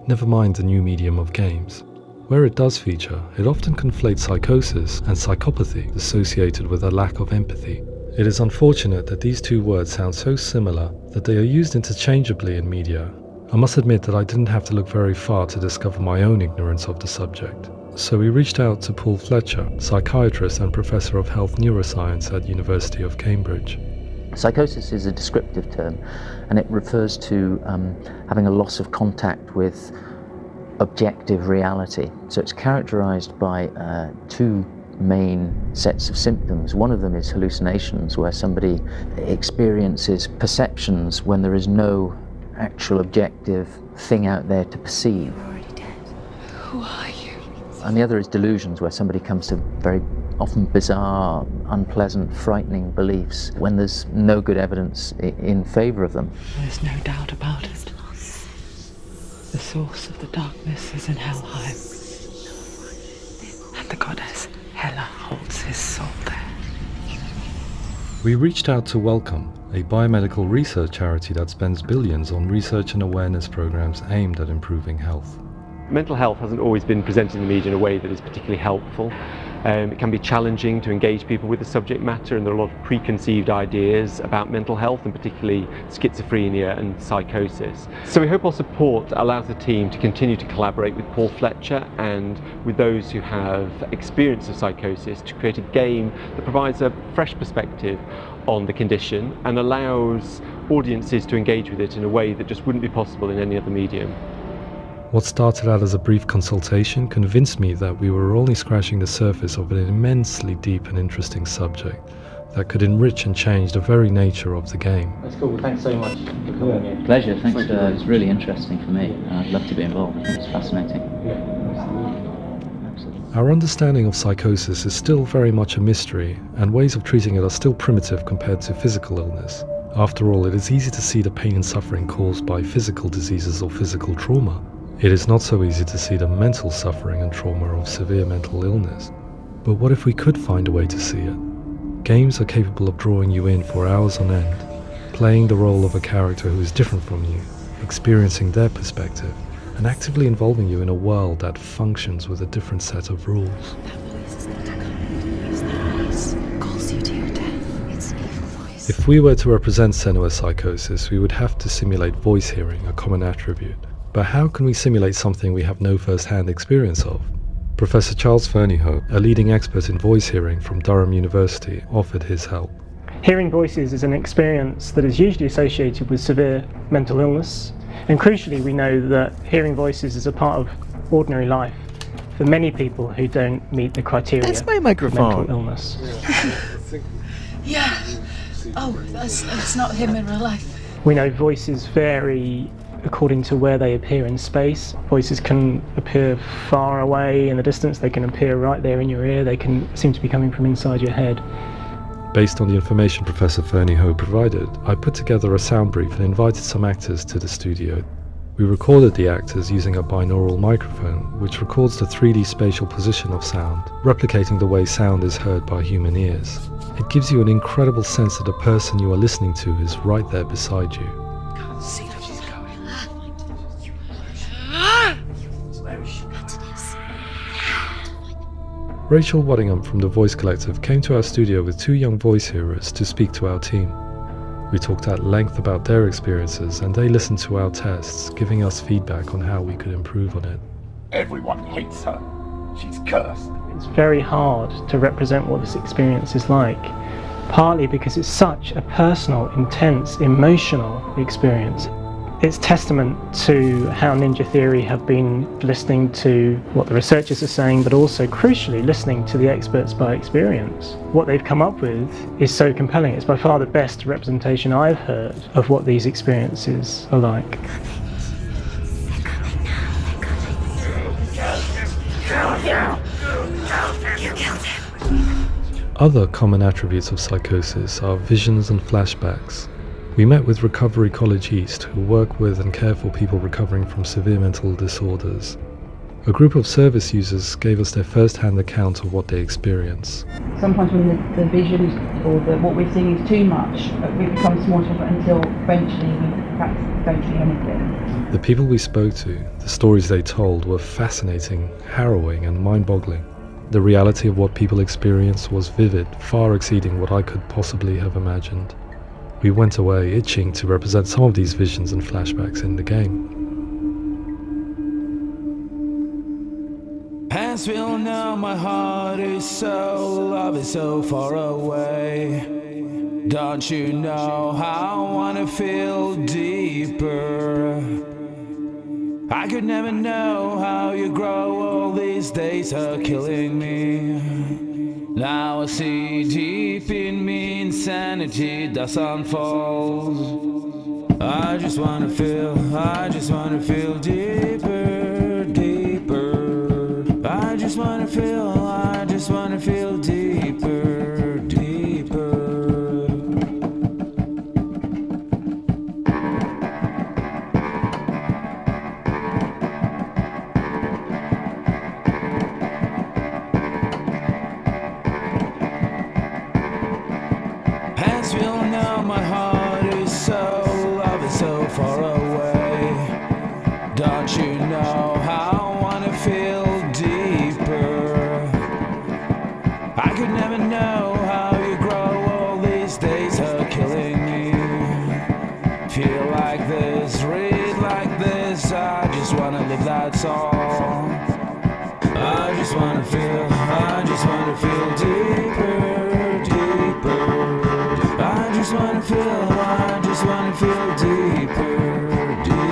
never mind the new medium of games. Where it does feature, it often conflates psychosis and psychopathy associated with a lack of empathy. It is unfortunate that these two words sound so similar that they are used interchangeably in media. I must admit that I didn't have to look very far to discover my own ignorance of the subject. So we reached out to Paul Fletcher, psychiatrist and professor of health neuroscience at University of Cambridge. Psychosis is a descriptive term, and it refers to having a loss of contact with objective reality. So it's characterized by two main sets of symptoms. One of them is hallucinations, where somebody experiences perceptions when there is no actual objective thing out there to perceive. You're already dead. Who are you? And the other is delusions, where somebody comes to very often bizarre, unpleasant, frightening beliefs when there's no good evidence in favor of them. There's no doubt about it. The source of the darkness is in Helheim, and the goddess Hela holds his soul there. We reached out to Welcome, a biomedical research charity that spends billions on research and awareness programs aimed at improving health. Mental health hasn't always been presented in the media in a way that is particularly helpful. It can be challenging to engage people with the subject matter, and there are a lot of preconceived ideas about mental health, and particularly schizophrenia and psychosis. So we hope our support allows the team to continue to collaborate with Paul Fletcher and with those who have experience of psychosis to create a game that provides a fresh perspective on the condition and allows audiences to engage with it in a way that just wouldn't be possible in any other medium. What started out as a brief consultation convinced me that we were only scratching the surface of an immensely deep and interesting subject that could enrich and change the very nature of the game. That's cool. Thanks so much for coming. Pleasure. Thanks. It's really interesting for me. I'd love to be involved. It's fascinating. Our understanding of psychosis is still very much a mystery, and ways of treating it are still primitive compared to physical illness. After all, it is easy to see the pain and suffering caused by physical diseases or physical trauma. It is not so easy to see the mental suffering and trauma of severe mental illness. But what if we could find a way to see it? Games are capable of drawing you in for hours on end, playing the role of a character who is different from you, experiencing their perspective, and actively involving you in a world that functions with a different set of rules. That voice is not a command. Use that voice. Calls you to your death. It's an evil voice. If we were to represent Senua's psychosis, we would have to simulate voice hearing, a common attribute. But how can we simulate something we have no first-hand experience of? Professor Charles Fernyhough, a leading expert in voice hearing from Durham University, offered his help. Hearing voices is an experience that is usually associated with severe mental illness, and crucially we know that hearing voices is a part of ordinary life for many people who don't meet the criteria That's my microphone. of mental illness. Yeah. Oh, that's not him in real life. We know voices vary according to where they appear in space. Voices can appear far away in the distance, they can appear right there in your ear, they can seem to be coming from inside your head. Based on the information Professor Fernie Ho provided, I put together a sound brief and invited some actors to the studio. We recorded the actors using a binaural microphone, which records the 3D spatial position of sound, replicating the way sound is heard by human ears. It gives you an incredible sense that the person you are listening to is right there beside you. Can't see where she's going. Where is she? Rachel Waddingham from the Voice Collective came to our studio with 2 young voice hearers to speak to our team. We talked at length about their experiences and they listened to our tests, giving us feedback on how we could improve on it. Everyone hates her. She's cursed. It's very hard to represent what this experience is like, partly because it's such a personal, intense, emotional experience. It's testament to how Ninja Theory have been listening to what the researchers are saying, but also crucially listening to the experts by experience. What they've come up with is so compelling. It's by far the best representation I've heard of what these experiences are like. Other common attributes of psychosis are visions and flashbacks. We met with Recovery College East, who work with and care for people recovering from severe mental disorders. A group of service users gave us their first-hand account of what they experience. Sometimes when the visions or what we're seeing is too much, we become small until eventually we perhaps don't see anything. The people we spoke to, the stories they told were fascinating, harrowing and mind-boggling. The reality of what people experienced was vivid, far exceeding what I could possibly have imagined. We went away itching to represent some of these visions and flashbacks in the game. As we all know, my heart is so, love is so far away. Don't you know how I wanna feel deeper? I could never know how you grow, all these days are killing me. Now I see deep in me insanity does unfold. I just wanna feel deeper, deeper. I just wanna feel deeper, deeper. As we all know, my heart is so, love is so far away. Don't you know how I wanna feel deeper? I could never know how you grow, all these days are killing me. Feel like this, read like this, I just wanna live, that's all. I just wanna feel deeper, deeper. I just wanna feel deeper, deeper.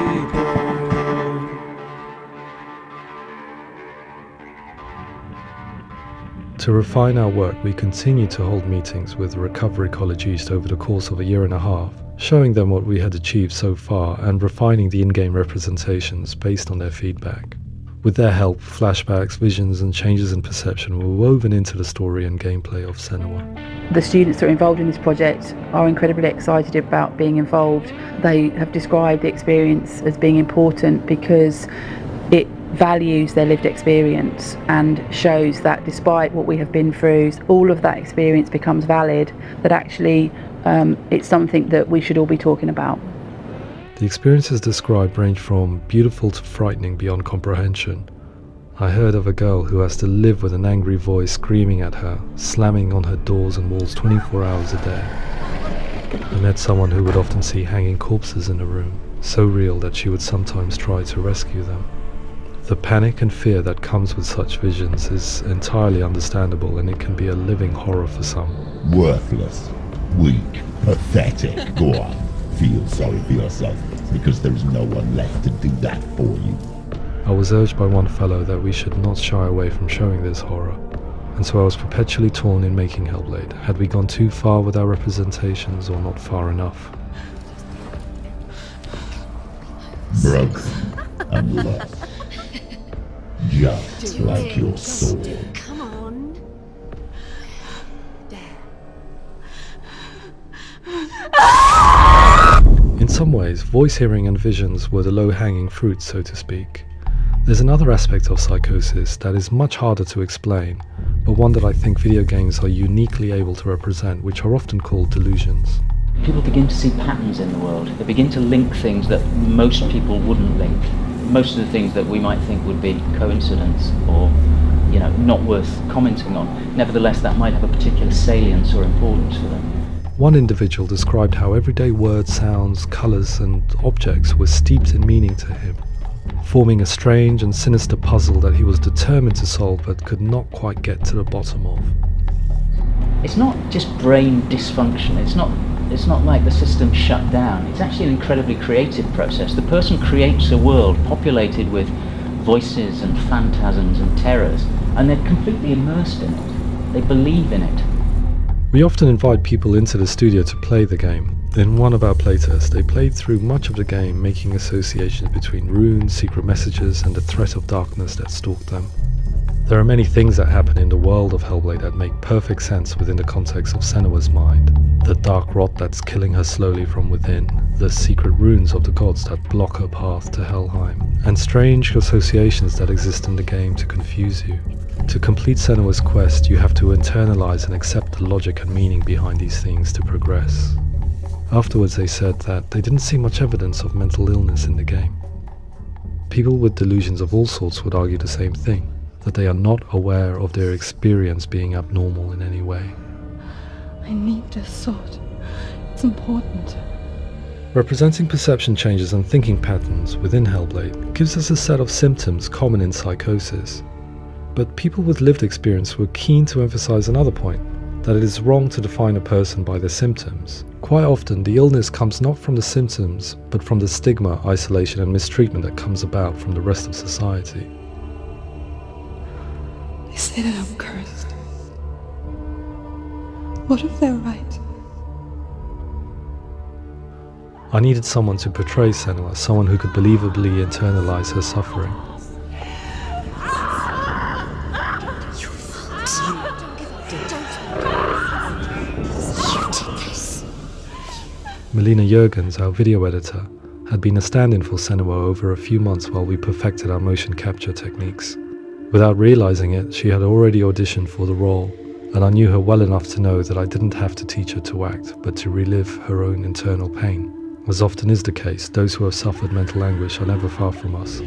To refine our work, we continue to hold meetings with Recovery College East over the course of a year and a half, showing them what we had achieved so far and refining the in-game representations based on their feedback. With their help, flashbacks, visions and changes in perception were woven into the story and gameplay of Senua. The students that are involved in this project are incredibly excited about being involved. They have described the experience as being important because it values their lived experience and shows that despite what we have been through, all of that experience becomes valid, that actually it's something that we should all be talking about. The experiences described range from beautiful to frightening beyond comprehension. I heard of a girl who has to live with an angry voice screaming at her, slamming on her doors and walls 24 hours a day. I met someone who would often see hanging corpses in a room, so real that she would sometimes try to rescue them. The panic and fear that comes with such visions is entirely understandable, and it can be a living horror for some. Worthless, weak, pathetic. Go on, feel sorry for yourself, because there is no one left to do that for you. I was urged by one fellow that we should not shy away from showing this horror, and so I was perpetually torn in making Hellblade. Had we gone too far with our representations or not far enough? broken and lost. Just like your sword. Come on. In some ways, voice hearing and visions were the low-hanging fruit, so to speak. There's another aspect of psychosis that is much harder to explain, but one that I think video games are uniquely able to represent, which are often called delusions. People begin to see patterns in the world. They begin to link things that most people wouldn't link. Most of the things that we might think would be coincidence or, not worth commenting on. Nevertheless, that might have a particular salience or importance for them. One individual described how everyday words, sounds, colours and objects were steeped in meaning to him, forming a strange and sinister puzzle that he was determined to solve but could not quite get to the bottom of. It's not just brain dysfunction, it's not like the system shut down. It's actually an incredibly creative process. The person creates a world populated with voices and phantasms and terrors, and they're completely immersed in it. They believe in it. We often invite people into the studio to play the game. In one of our playtests, they played through much of the game, making associations between runes, secret messages, and the threat of darkness that stalked them. There are many things that happen in the world of Hellblade that make perfect sense within the context of Senua's mind. The dark rot that's killing her slowly from within, the secret runes of the gods that block her path to Helheim, and strange associations that exist in the game to confuse you. To complete Senua's quest, you have to internalize and accept the logic and meaning behind these things to progress. Afterwards, they said that they didn't see much evidence of mental illness in the game. People with delusions of all sorts would argue the same thing, that they are not aware of their experience being abnormal in any way. I need this sword. It's important. Representing perception changes and thinking patterns within Hellblade gives us a set of symptoms common in psychosis. But people with lived experience were keen to emphasize another point, that it is wrong to define a person by their symptoms. Quite often, the illness comes not from the symptoms, but from the stigma, isolation and mistreatment that comes about from the rest of society. They say that I'm cursed. What if they're right? I needed someone to portray Senua, someone who could believably internalize her suffering. Melina Jurgens, our video editor, had been a stand-in for Senua over a few months while we perfected our motion capture techniques. Without realizing it, she had already auditioned for the role, and I knew her well enough to know that I didn't have to teach her to act, but to relive her own internal pain. As often is the case, those who have suffered mental anguish are never far from us.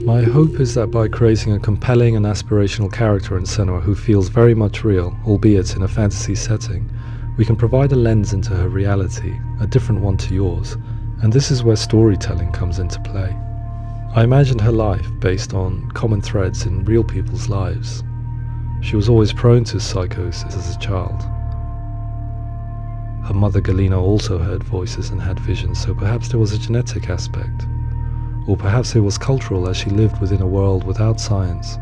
My hope is that by creating a compelling and aspirational character in Senua who feels very much real, albeit in a fantasy setting, we can provide a lens into her reality, a different one to yours, and this is where storytelling comes into play. I imagined her life based on common threads in real people's lives. She was always prone to psychosis as a child. Her mother Galina also heard voices and had visions, so perhaps there was a genetic aspect. Or perhaps it was cultural, as she lived within a world without science,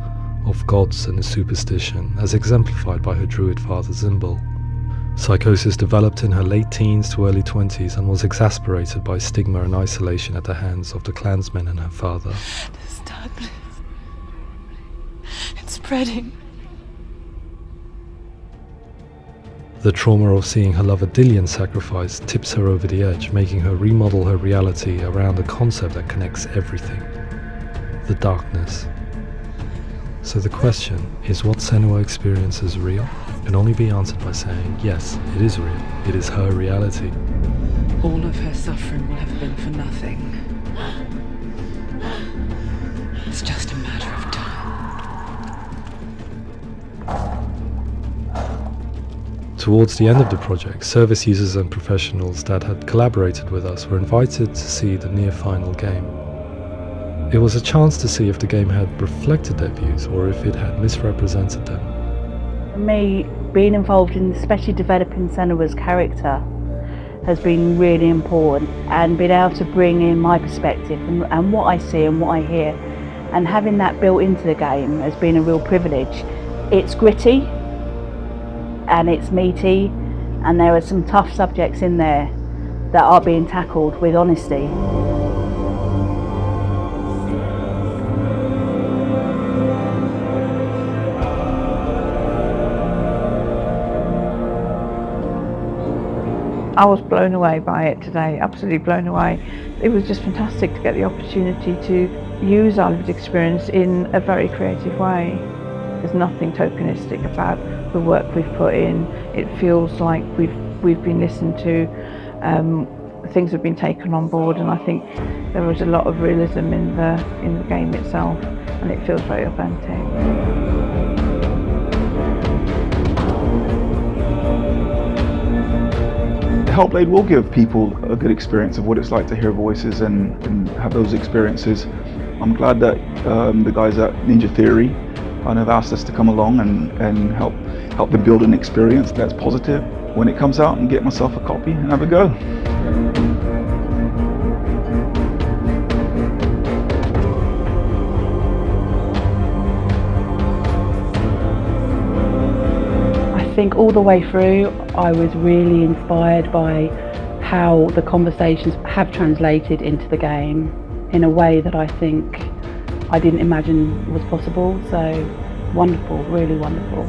of gods and superstition, as exemplified by her druid father Zimbal. Psychosis developed in her late teens to early 20s and was exasperated by stigma and isolation at the hands of the clansmen and her father. This darkness. It's spreading. The trauma of seeing her lover Dillian sacrificed tips her over the edge, making her remodel her reality around a concept that connects everything: the darkness. So the question, is what Senua experiences real? Can only be answered by saying, yes, it is real. It is her reality. All of her suffering will have been for nothing. It's just a matter of time. Towards the end of the project, service users and professionals that had collaborated with us were invited to see the near-final game. It was a chance to see if the game had reflected their views or if it had misrepresented them. For me, being involved in especially developing Senua's character has been really important, and being able to bring in my perspective and what I see and what I hear, and having that built into the game has been a real privilege. It's gritty and it's meaty, and there are some tough subjects in there that are being tackled with honesty. I was blown away by it today, absolutely blown away. It was just fantastic to get the opportunity to use our lived experience in a very creative way. There's nothing tokenistic about the work we've put in. It feels like we've been listened to, things have been taken on board, and I think there was a lot of realism in the game itself, and it feels very authentic. Hellblade will give people a good experience of what it's like to hear voices and have those experiences. I'm glad that the guys at Ninja Theory kind of asked us to come along and help them build an experience that's positive when it comes out, and get myself a copy and have a go. I think all the way through I was really inspired by how the conversations have translated into the game in a way that I think I didn't imagine was possible. So wonderful, really wonderful.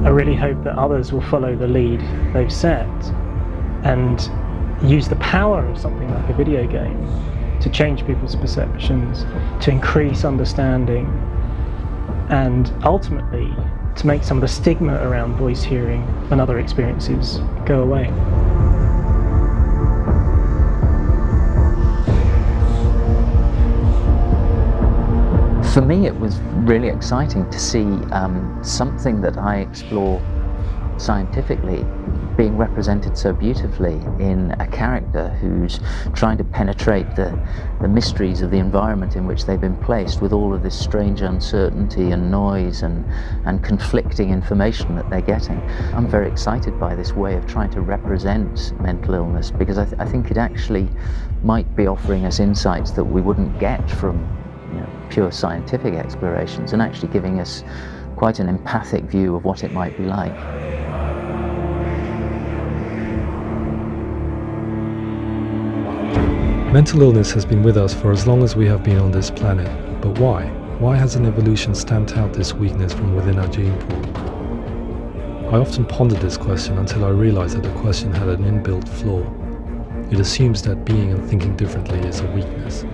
I really hope that others will follow the lead they've set and use the power of something like a video game to change people's perceptions, to increase understanding, and ultimately to make some of the stigma around voice hearing and other experiences go away. For me, it was really exciting to see something that I explore scientifically being represented so beautifully in a character who's trying to penetrate the mysteries of the environment in which they've been placed, with all of this strange uncertainty and noise and conflicting information that they're getting. I'm very excited by this way of trying to represent mental illness, because I think it actually might be offering us insights that we wouldn't get from pure scientific explorations, and actually giving us quite an empathic view of what it might be like. Mental illness has been with us for as long as we have been on this planet, but why? Why hasn't evolution stamped out this weakness from within our gene pool? I often pondered this question until I realized that the question had an inbuilt flaw. It assumes that being and thinking differently is a weakness.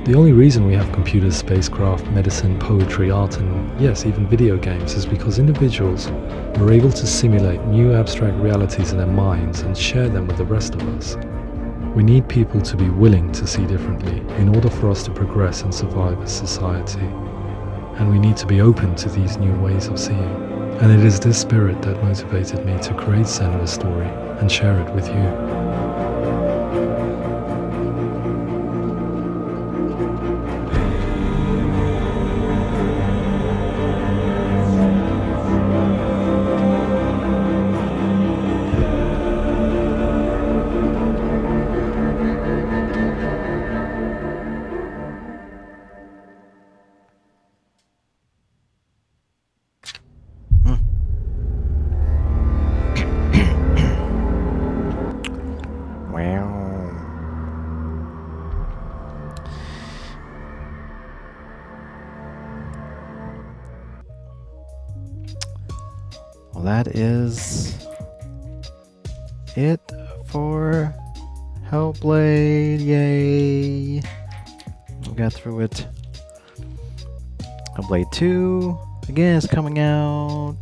The only reason we have computers, spacecraft, medicine, poetry, art, and yes, even video games is because individuals are able to simulate new abstract realities in their minds and share them with the rest of us. We need people to be willing to see differently in order for us to progress and survive as society. And we need to be open to these new ways of seeing. And it is this spirit that motivated me to create Senua's story and share it with you. Well, that is it for Hellblade. Yay! We got through it. Hellblade 2 again is coming out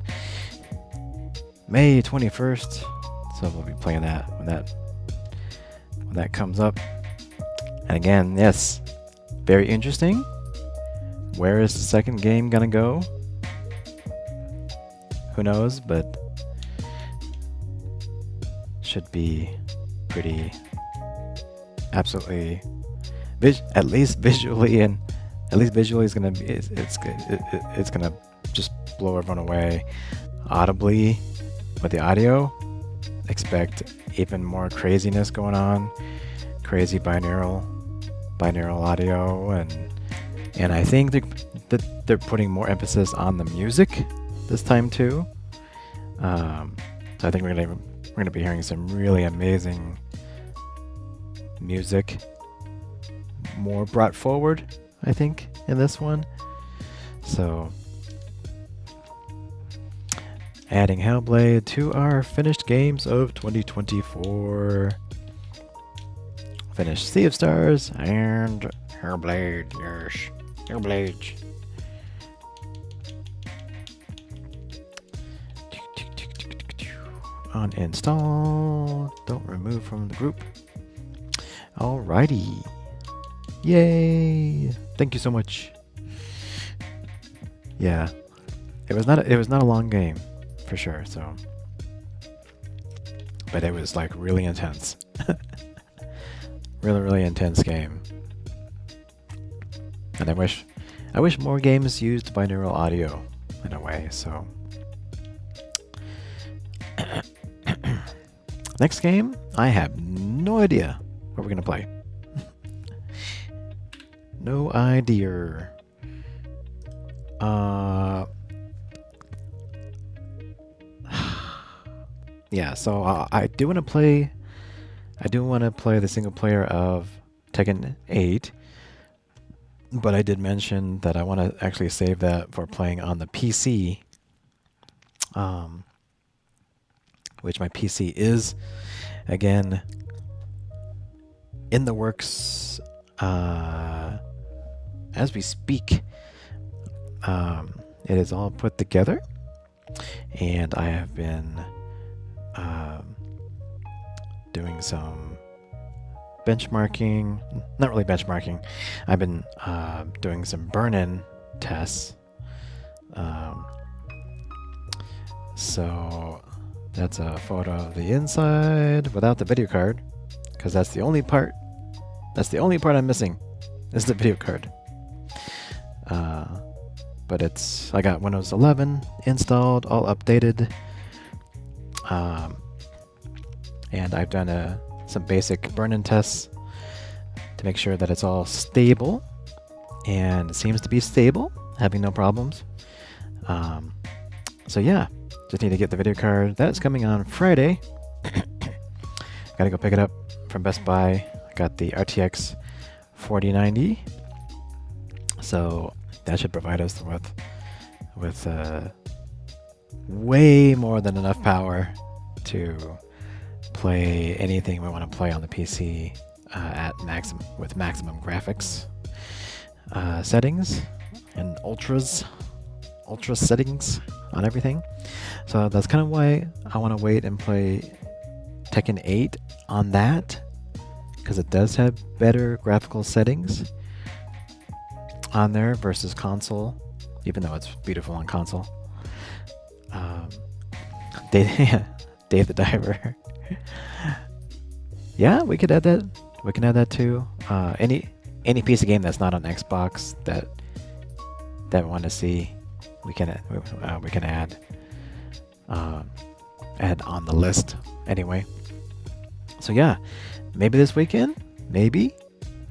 May 21st, so we'll be playing that when that comes up. And again, yes, very interesting. Where is the second game gonna go? Who knows, but should be pretty, absolutely, at least visually is gonna be, it's gonna just blow everyone away. Audibly, with the audio, expect even more craziness going on, crazy binaural audio, and I think that they're putting more emphasis on the music this time too. So I think we're gonna be hearing some really amazing music more brought forward, I think, in this one. So adding Hellblade to our finished games of 2024. Finished Sea of Stars and Hellblade. Yes, Hellblade. Uninstall. Don't remove from the group. Alrighty. Yay! Thank you so much. Yeah, it was not a long game, for sure. So, but it was like really intense. Really intense game. And I wish more games used binaural audio in a way. So, next game, I have no idea what we're gonna play. No idea. Yeah, so I do want to play the single player of Tekken 8, but I did mention that I want to actually save that for playing on the PC, which my PC is again in the works as we speak. It is all put together, and I have been doing some benchmarking. Not really benchmarking. I've been doing some burn-in tests. So that's a photo of the inside without the video card, because that's the only part I'm missing is the video card. But I got Windows 11 installed, all updated. And I've done some basic burn-in tests to make sure that it's all stable, and it seems to be stable, having no problems. So yeah, just need to get the video card. That's coming on Friday. Gotta go pick it up from Best Buy. I got the RTX 4090, so that should provide us with way more than enough power to play anything we want to play on the PC with maximum graphics settings and ultra settings on everything. So that's kind of why I want to wait and play Tekken 8 on that, because it does have better graphical settings on there versus console, even though it's beautiful on console. Dave the Diver. Yeah, we could add that. We can add that too. Any piece of game that's not on Xbox that we want to see, we can add on the list anyway. So yeah, maybe this weekend, maybe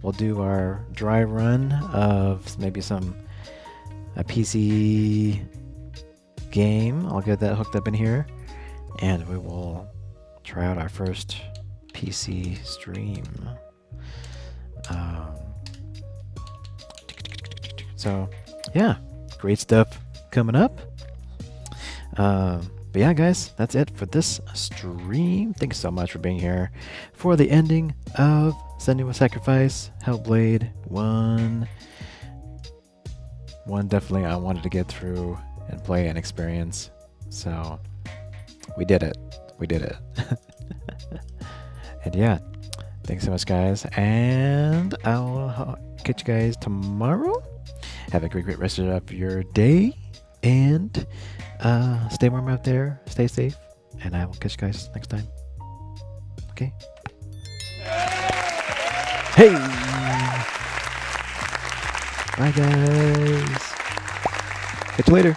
we'll do our dry run of maybe a PC game. I'll get that hooked up in here, and we will try out our first PC stream. So yeah, great stuff coming up. But yeah, guys, that's it for this stream. Thanks so much for being here for the ending of Senua Sacrifice, Hellblade 1. One definitely I wanted to get through and play and experience. So we did it. And yeah, thanks so much, guys. And I'll catch you guys tomorrow. Have a great rest of your day. And stay warm out there. Stay safe. And I will catch you guys next time. Okay. Hey! Bye, guys. Catch you later.